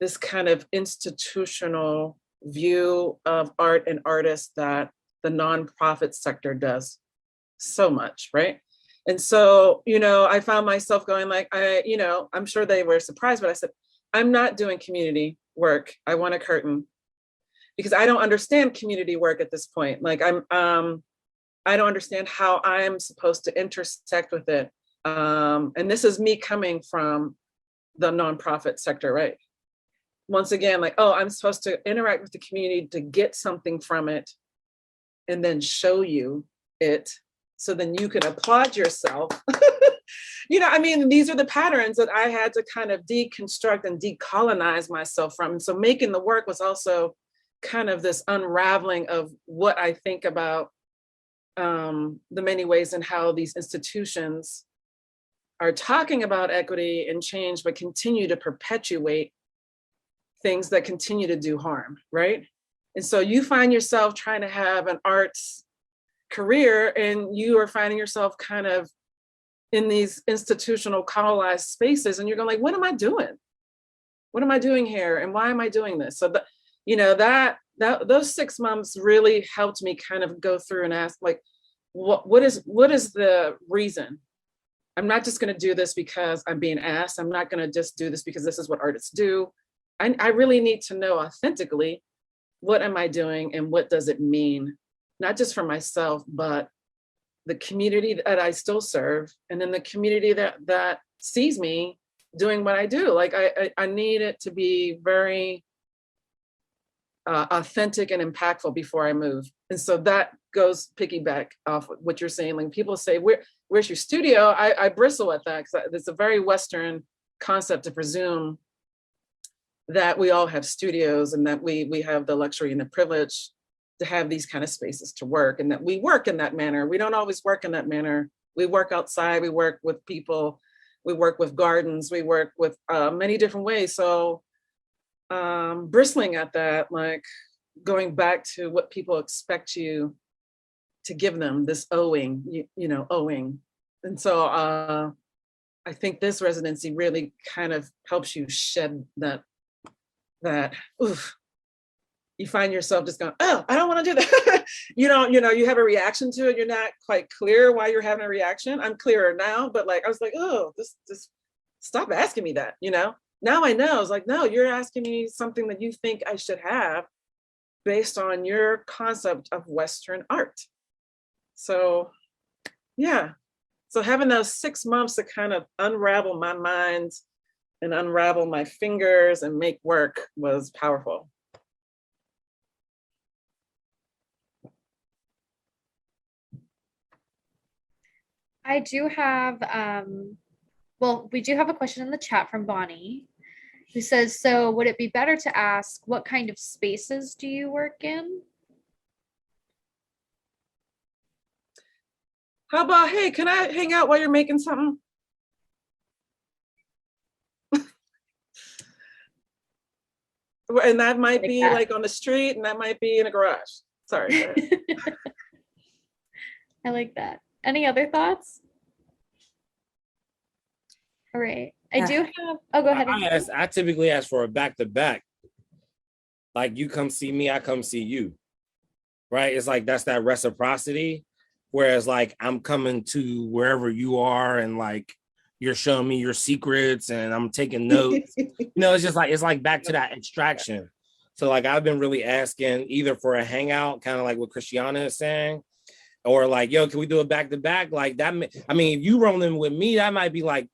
this kind of institutional view of art and artists that the nonprofit sector does so much, right? And so, I found myself going like, I'm sure they were surprised, but I said, I'm not doing community work. I want a curtain, because I don't understand community work at this point. Like I don't understand how I'm supposed to intersect with it. And this is me coming from the nonprofit sector, right? Once again, like, oh, I'm supposed to interact with the community to get something from it and then show you it, so then you can applaud yourself. These are the patterns that I had to kind of deconstruct and decolonize myself from. And so making the work was also kind of this unraveling of what I think about the many ways in how these institutions are talking about equity and change, but continue to perpetuate things that continue to do harm, right? And so you find yourself trying to have an arts career, and you are finding yourself kind of in these institutional colonized spaces, and you're going like, what am I doing? What am I doing here? And why am I doing this? So those 6 months really helped me kind of go through and ask, like, what is the reason? I'm not just going to do this because I'm being asked. I'm not going to just do this because this is what artists do. I really need to know authentically, what am I doing and what does it mean? Not just for myself, but the community that I still serve, and then the community that sees me doing what I do. Like I need it to be very authentic and impactful before I move. And so that goes piggyback off what you're saying. Like people say, where's your studio? I bristle at that, because it's a very Western concept to presume that we all have studios, and that we have the luxury and the privilege to have these kind of spaces to work, and that we work in that manner. We don't always work in that manner. We work outside, we work with people, we work with gardens, we work with many different ways. So bristling at that, like going back to what people expect you to give them, this owing. And so I think this residency really kind of helps you shed that oof. You find yourself just going, oh, I don't want to do that. You have a reaction to it. You're not quite clear why you're having a reaction. I'm clearer now, but like, I was like, oh, this stop asking me that, Now I know. I was like, no, you're asking me something that you think I should have based on your concept of Western art. So, yeah. So having those 6 months to kind of unravel my mind and unravel my fingers and make work was powerful. I do have, we do have a question in the chat from Bonnie, who says, so would it be better to ask, what kind of spaces do you work in? How about, hey, can I hang out while you're making something? And that might be like on the street, and that might be in a garage. Sorry. I like that. Any other thoughts? All right. I do have, oh, go ahead. I typically ask for a back-to-back. Like, you come see me, I come see you. Right? It's like, that's that reciprocity. Whereas like, I'm coming to wherever you are, and like, you're showing me your secrets and I'm taking notes. It's like back to that extraction. So like, I've been really asking either for a hangout, kind of like what Christiane is saying, or like, yo, can we do a back-to-back? Like that, if you rolling with me, that might be like,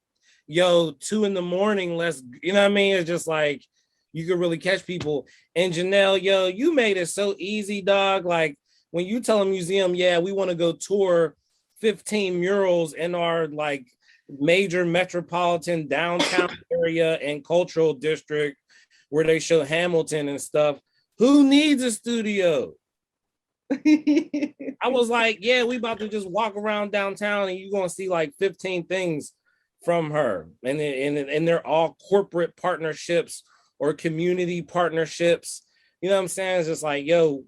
yo, 2 a.m, let's, It's just like, you could really catch people. And Janel, yo, you made it so easy, dog. Like when you tell a museum, yeah, we want to go tour 15 murals in our like major metropolitan downtown area and cultural district where they show Hamilton and stuff, who needs a studio? I was like, yeah, we about to just walk around downtown and you're gonna see like 15 things from her. And they're all corporate partnerships or community partnerships. You know what I'm saying? It's just like, yo,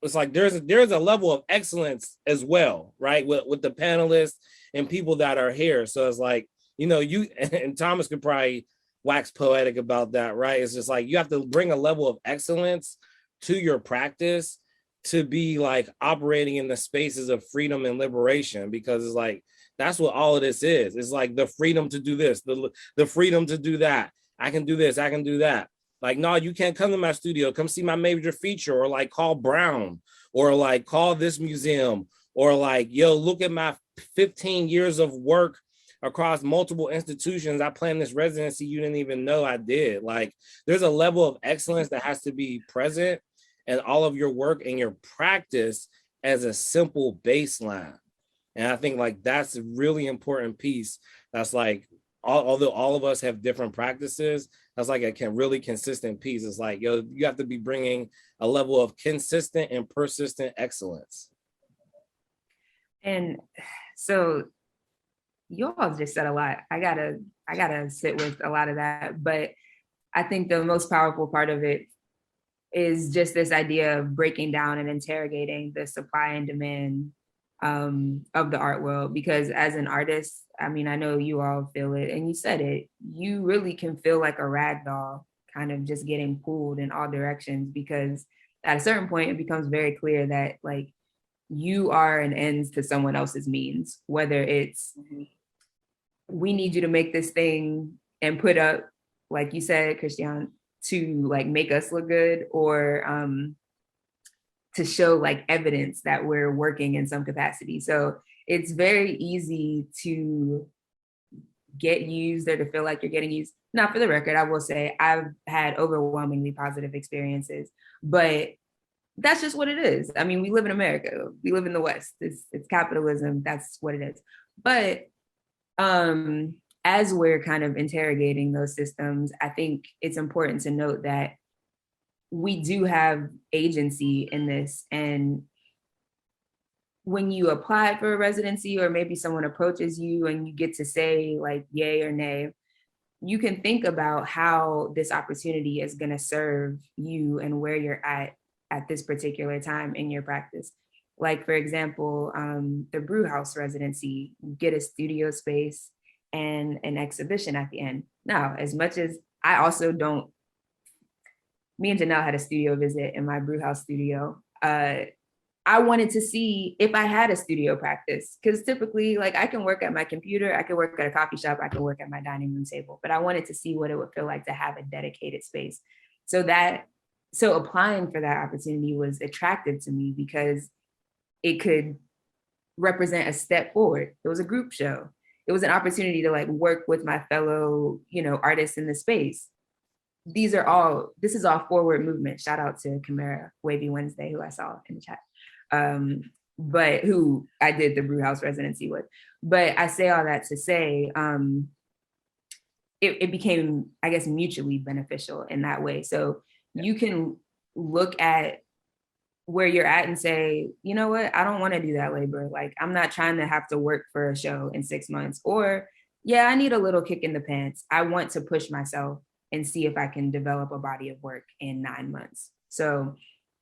it's like there's a level of excellence as well, right? With the panelists and people that are here. So it's like, you know, you and Thomas could probably wax poetic about that, right? It's just like you have to bring a level of excellence to your practice to be like operating in the spaces of freedom and liberation, because it's like that's what all of this is. It's like the freedom to do this, the freedom to do that. I can do this, I can do that. Like, no, you can't come to my studio, come see my major feature, or like call Brown, or like call this museum, or like, yo, look at my 15 years of work across multiple institutions. I planned this residency you didn't even know I did. Like, there's a level of excellence that has to be present in all of your work and your practice as a simple baseline. And I think like that's a really important piece. That's like, although all of us have different practices, that's like a really consistent piece. It's like, yo, you have to be bringing a level of consistent and persistent excellence. And so you all just said a lot. I gotta sit with a lot of that. But I think the most powerful part of it is just this idea of breaking down and interrogating the supply and demand of the art world. Because as an artist, I mean, I know you all feel it, and you said it, you really can feel like a rag doll kind of just getting pulled in all directions, because at a certain point it becomes very clear that like you are an ends to someone else's means, whether it's we need you to make this thing and put up, like you said, Christiane, to like make us look good, or to show like evidence that we're working in some capacity. So it's very easy to get used, or to feel like you're getting used. Now, for the record, I will say I've had overwhelmingly positive experiences, but that's just what it is. I mean, we live in America, we live in the West, it's capitalism, that's what it is. But as we're kind of interrogating those systems, I think it's important to note that we do have agency in this. And when you apply for a residency, or maybe someone approaches you and you get to say like yay or nay, you can think about how this opportunity is going to serve you and where you're at this particular time in your practice. Like, for example, the Brew House residency, you get a studio space and an exhibition at the end. Now, as much as I also don't, me and Janel had a studio visit in my Brew House studio. I wanted to see if I had a studio practice, because typically, like, I can work at my computer, I can work at a coffee shop, I can work at my dining room table, but I wanted to see what it would feel like to have a dedicated space. So applying for that opportunity was attractive to me because it could represent a step forward. It was a group show. It was an opportunity to like work with my fellow, artists in the space. This is all forward movement. Shout out to Chimera Wavy Wednesday, who I saw in the chat, but who I did the Brew House residency with. But I say all that to say, it became, I guess, mutually beneficial in that way. So you can look at where you're at and say, you know what, I don't want to do that labor. Like, I'm not trying to have to work for a show in 6 months, or yeah, I need a little kick in the pants. I want to push myself and see if I can develop a body of work in 9 months. So,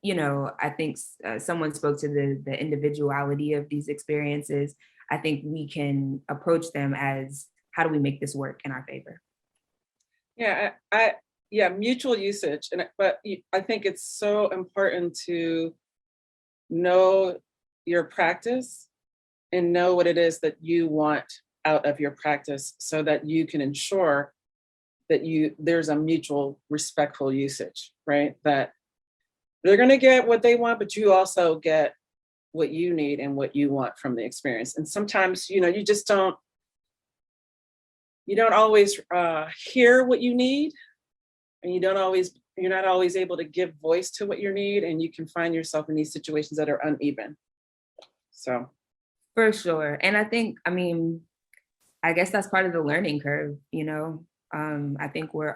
I think someone spoke to the individuality of these experiences. I think we can approach them as, how do we make this work in our favor? Yeah, mutual usage. But I think it's so important to know your practice and know what it is that you want out of your practice, so that you can ensure that there's a mutual respectful usage, right? That they're going to get what they want, but you also get what you need and what you want from the experience. And sometimes, you don't always hear what you need, and you're not always able to give voice to what you need, and you can find yourself in these situations that are uneven. So. For sure. And I think, I guess that's part of the learning curve, I think we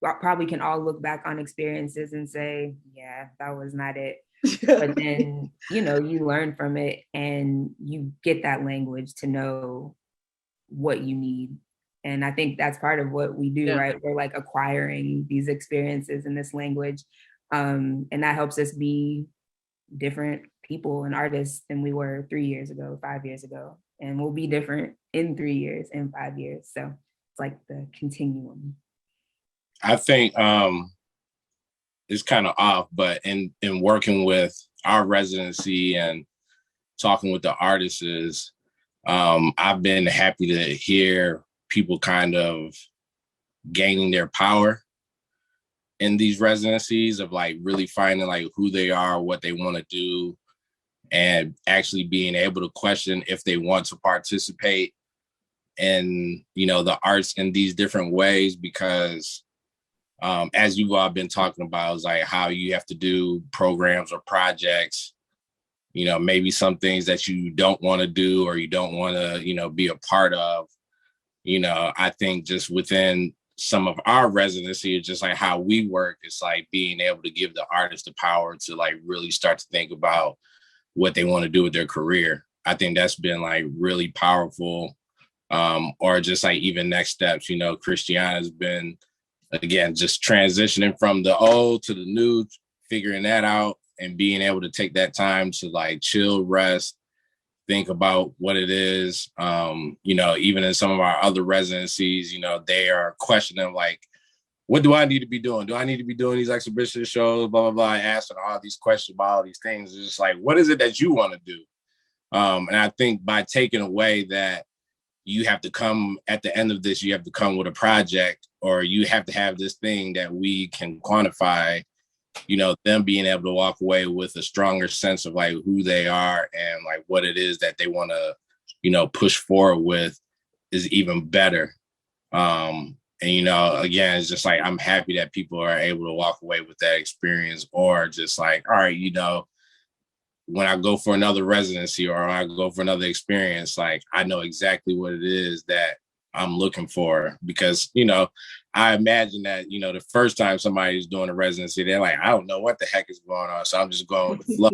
probably can all look back on experiences and say, yeah, that was not it. But then, you know, you learn from it and you get that language to know what you need. And I think that's part of what we do, right? We're like acquiring these experiences in this language. And that helps us be different people and artists than we were 3 years ago, 5 years ago. And we'll be different in 3 years, in 5 years. So it's like the continuum. I think it's kind of off, but in working with our residency and talking with the artists, I've been happy to hear people kind of gaining their power in these residencies of like really finding like who they are, what they want to do, and actually being able to question if they want to participate in, you know, the arts in these different ways, because as you've all been talking about, is like how you have to do programs or projects, you know, maybe some things that you don't want to do or you don't want to, you know, be a part of. You know, I think just within some of our residency, it's just like how we work. It's like being able to give the artist the power to like really start to think about what they want to do with their career. I think that's been like really powerful. Or just like even next steps, you know, Christiane has been, again, just transitioning from the old to the new, figuring that out and being able to take that time to like chill, rest, think about what it is. You know, even in some of our other residencies, you know, they are questioning like, what do I need to be doing? Do I need to be doing these exhibition shows, blah, blah, blah, asking all these questions about all these things. It's just like, what is it that you want to do? And I think by taking away that you have to come at the end of this, you have to come with a project, or you have to have this thing that we can quantify, you know, them being able to walk away with a stronger sense of like who they are and like what it is that they want to, you know, push forward with is even better. And, you know, again, it's just like, I'm happy that people are able to walk away with that experience, or just like, all right, you know, when I go for another residency or I go for another experience, like I know exactly what it is that I'm looking for. Because, you know, I imagine that, you know, the first time somebody's doing a residency, they're like, I don't know what the heck is going on, so I'm just going with the flow.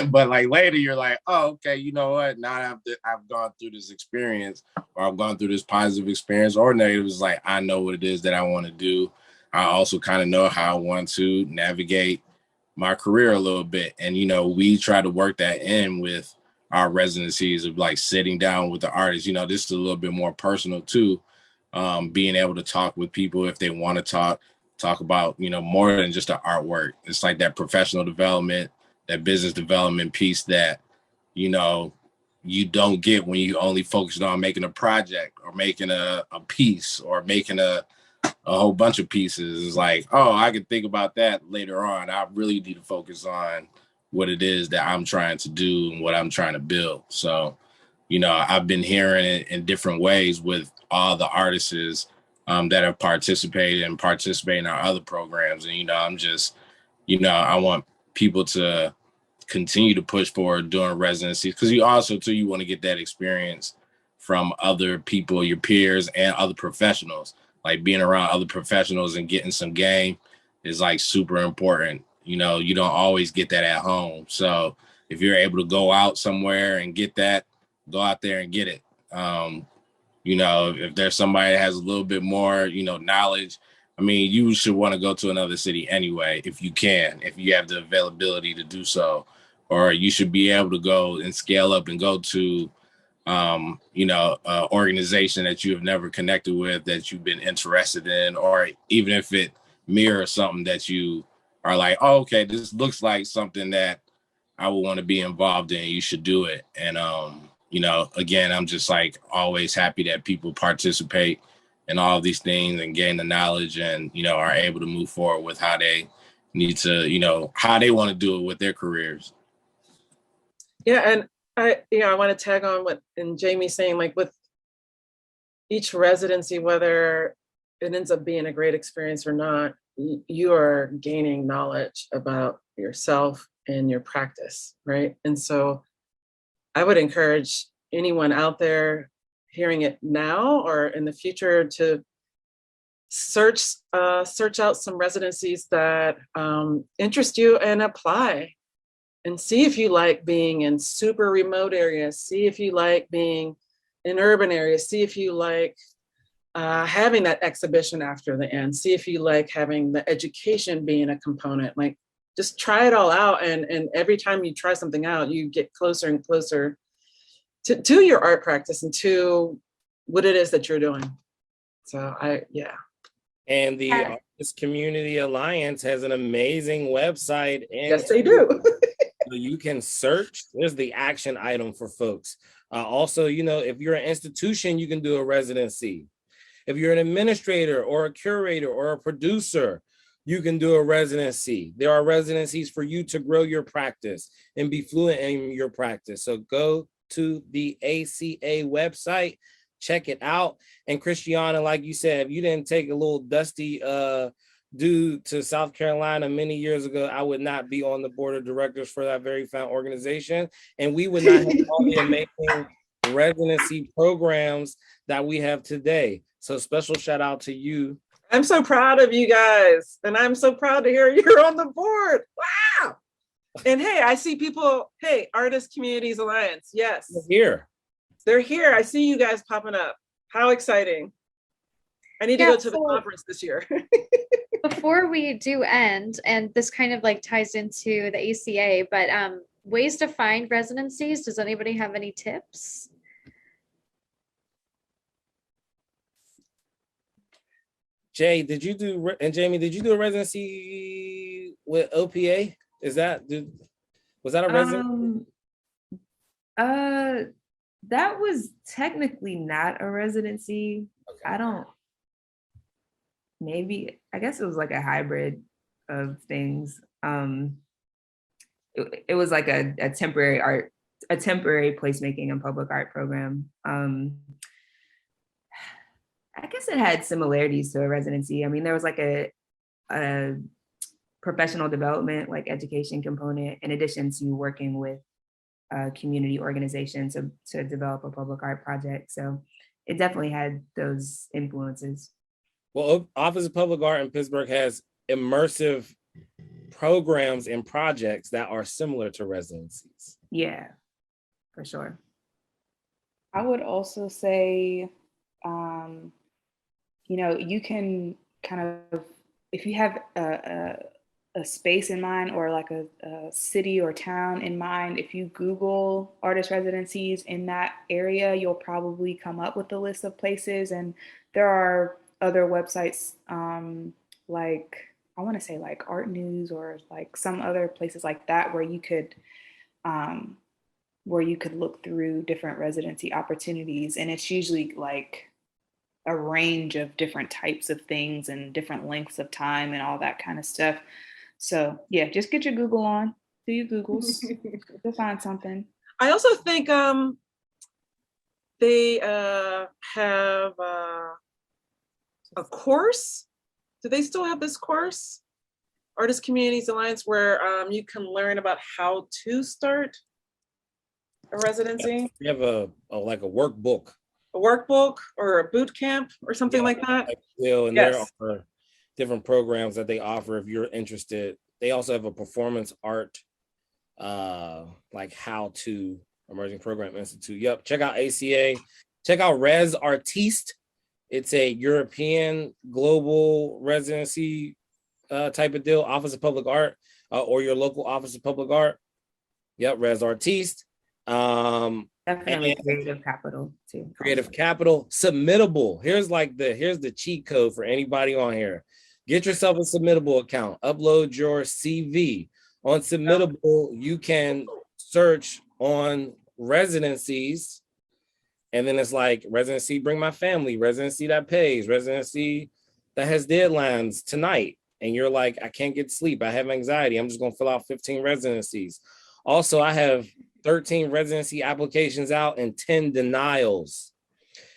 But like later you're like, oh, okay, you know what? Now that I've gone through this experience, or I've gone through this positive experience or negative, it's like, I know what it is that I want to do. I also kind of know how I want to navigate my career a little bit. And, you know, we try to work that in with our residencies of like sitting down with the artists. You know, this is a little bit more personal too. Being able to talk with people if they want to talk about, you know, more than just the artwork. It's like that professional development, that business development piece that, you know, you don't get when you only focus on making a project or making a piece or making a whole bunch of pieces. Is like, oh, I can think about that later on. I really need to focus on what it is that I'm trying to do and what I'm trying to build. So, you know, I've been hearing it in different ways with all the artists that have participated in our other programs. And, you know, I'm just, you know, I want people to continue to push forward during residency, because you also too, you want to get that experience from other people, your peers and other professionals. Like being around other professionals and getting some game is like super important. You know, you don't always get that at home. So if you're able to go out somewhere and get that, go out there and get it. You know, if there's somebody that has a little bit more, you know, knowledge, I mean, you should want to go to another city anyway, if you can, if you have the availability to do so, or you should be able to go and scale up and go to, you know, organization that you have never connected with, that you've been interested in, or even if it mirrors something that you are like, oh, okay, this looks like something that I would want to be involved in, you should do it. And, you know, again, I'm just like always happy that people participate in all of these things and gain the knowledge and, you know, are able to move forward with how they need to, you know, how they want to do it with their careers. Yeah, and I want to tag on what Njaime's saying, like with each residency, whether it ends up being a great experience or not, you are gaining knowledge about yourself and your practice, right? And so I would encourage anyone out there hearing it now or in the future to search out some residencies that interest you and apply, and see if you like being in super remote areas, see if you like being in urban areas, see if you like having that exhibition after the end, see if you like having the education being a component. Like, just try it all out, and every time you try something out, you get closer and closer to your art practice and to what it is that you're doing. So yeah. And the Artist Community Alliance has an amazing website. And yes, they do. you can search. There's the action item for folks. Also, you know, if you're an institution, you can do a residency. If you're an administrator or a curator or a producer, you can do a residency. There are residencies for you to grow your practice and be fluent in your practice. So go to the ACA website, check it out. And Christiane, like you said, if you didn't take a little dusty dude to South Carolina many years ago, I would not be on the board of directors for that very fine organization. And we would not have all the amazing residency programs that we have today. So special shout out to you. I'm so proud of you guys. And I'm so proud to hear you're on the board. Wow. And hey, I see people, hey, Artist Communities Alliance. Yes. They're here. I see you guys popping up. How exciting. I need to go to the conference this year. Before we do end, and this kind of like ties into the ACA, but ways to find residencies. Does anybody have any tips? Jay, did you do, and Jamie, did you do a residency with OPA? Was that a residency? That was technically not a residency. Okay. I guess it was like a hybrid of things. It was like a temporary placemaking and public art program. I guess it had similarities to a residency. I mean, there was like a professional development, like education component, in addition to working with community organizations to develop a public art project. So it definitely had those influences. Well, Office of Public Art in Pittsburgh has immersive programs and projects that are similar to residencies. Yeah, for sure. I would also say, you know, you can kind of, if you have a space in mind or like a city or town in mind, if you Google artist residencies in that area, you'll probably come up with a list of places. And there are other websites like, I want to say like Art News or like some other places like that where you could look through different residency opportunities. And it's usually like a range of different types of things and different lengths of time and all that kind of stuff. So yeah, just get your Google on, do your Googles, you'll find something. I also think they have a course. Do they still have this course? Artist Communities Alliance, where you can learn about how to start a residency. We have a workbook. A workbook or a boot camp or something like that. And there are different programs that they offer if you're interested. They also have a performance art, like how to Emerging Program Institute. Yep, check out ACA. Check out Res Artiste. It's a European global residency type of deal. Office of Public Art or your local Office of Public Art. Yep, Res Artiste. Definitely Creative Capital too. Creative Capital, Submittable. Here's the cheat code for anybody on here. Get yourself a Submittable account. Upload your CV. On Submittable, you can search on residencies, and then it's like residency bring my family, residency that pays, residency that has deadlines tonight. And you're like, I can't get sleep. I have anxiety. I'm just gonna fill out 15 residencies. Also, I have 13 residency applications out and 10 denials.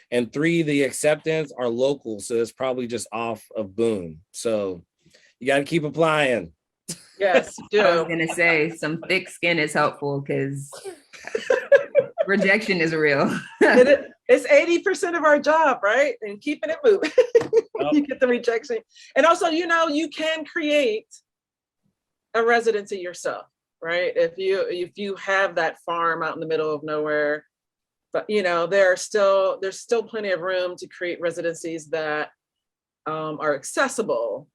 And 3, the acceptance are local. So it's probably just off of Boone. So you got to keep applying. Yes, you do. I was going to say some thick skin is helpful because Rejection is real. It's 80% of our job, right? And keeping it moving. You get the rejection. And also, you can create a residency yourself, right? If you have that farm out in the middle of nowhere, but there's still plenty of room to create residencies that are accessible.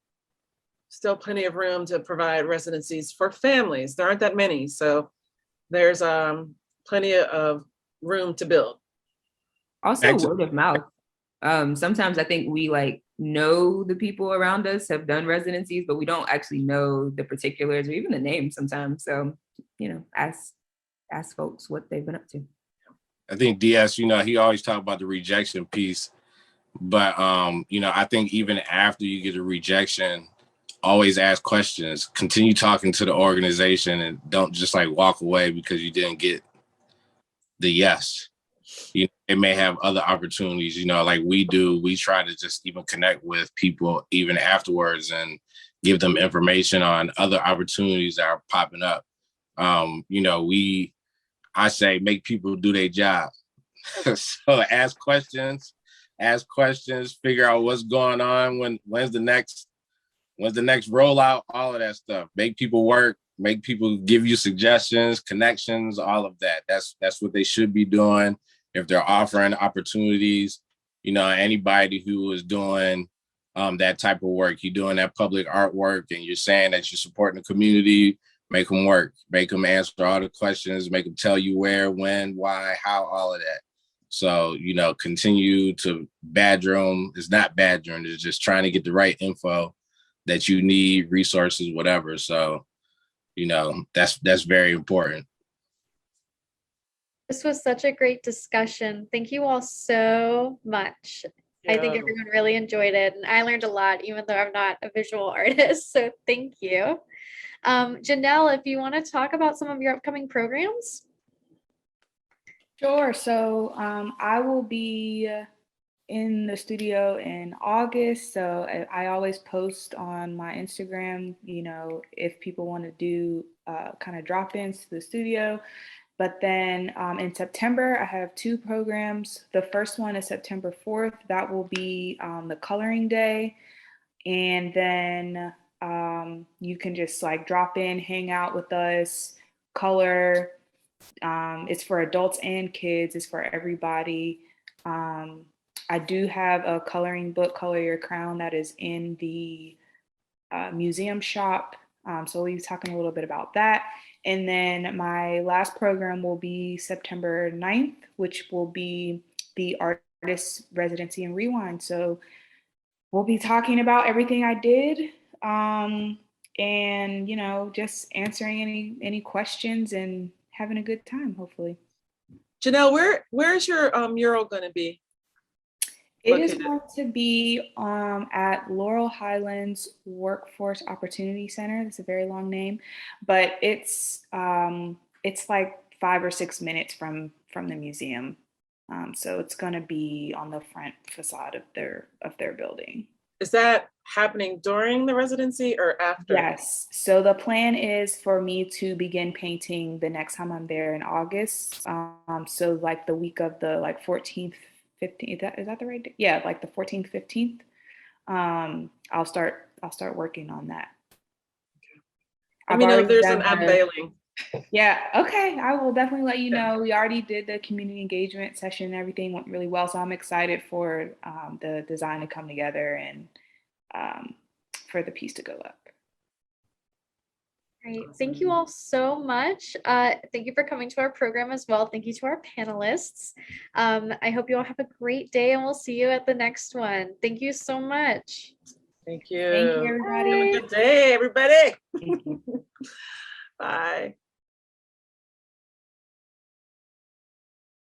Still plenty of room to provide residencies for families. There aren't that many, so there's plenty of room to build. Also, word of mouth. Sometimes I think we know the people around us have done residencies, but we don't actually know the particulars or even the names sometimes. So, ask folks what they've been up to. I think DS, he always talk about the rejection piece, but I think even after you get a rejection, always ask questions, continue talking to the organization, and don't just walk away because you didn't get the yes. It may have other opportunities, like we do. We try to just even connect with people even afterwards and give them information on other opportunities that are popping up. I say make people do their job. So ask questions, figure out what's going on, when's the next rollout, all of that stuff. Make people work, make people give you suggestions, connections, all of that. That's what they should be doing. If they're offering opportunities, anybody who is doing that type of work, you're doing that public artwork and you're saying that you're supporting the community, make them work, make them answer all the questions, make them tell you where, when, why, how, all of that. So, continue to badger them. It's not badgering, it's just trying to get the right info that you need, resources, whatever. So, that's very important. This was such a great discussion. Thank you all so much. I think everyone really enjoyed it, and I learned a lot, even though I'm not a visual artist. So thank you. Janel, if you want to talk about some of your upcoming programs. Sure. So I will be in the studio in August. So I always post on my Instagram, if people want to do kind of drop-ins to the studio. But then in September, I have 2 programs. The first one is September 4th. That will be the coloring day. And then you can just drop in, hang out with us, color. It's for adults and kids. It's for everybody. I do have a coloring book, Color Your Crown, that is in the museum shop. So we'll be talking a little bit about that. And then my last program will be September 9th, which will be the Artist Residency and Rewind. So we'll be talking about everything I did and, just answering any questions and having a good time, hopefully. Janel, where's your mural going to be? It is going to be at Laurel Highlands Workforce Opportunity Center. That's a very long name, but it's 5 or 6 minutes from the museum. So it's going to be on the front facade of their building. Is that happening during the residency or after? Yes. So the plan is for me to begin painting the next time I'm there in August. So the week of the 14th. 15th, is that the right day? Yeah, the 14th, 15th. I'll start working on that. Let me know if there's an unveiling. Yeah, okay. I will definitely let you know. We already did the community engagement session and everything went really well. So I'm excited for the design to come together and for the piece to go up. Great. Thank you all so much. Thank you for coming to our program as well. Thank you to our panelists. I hope you all have a great day and we'll see you at the next one. Thank you so much. Thank you. Thank you, everybody. Have a good day, everybody. Bye.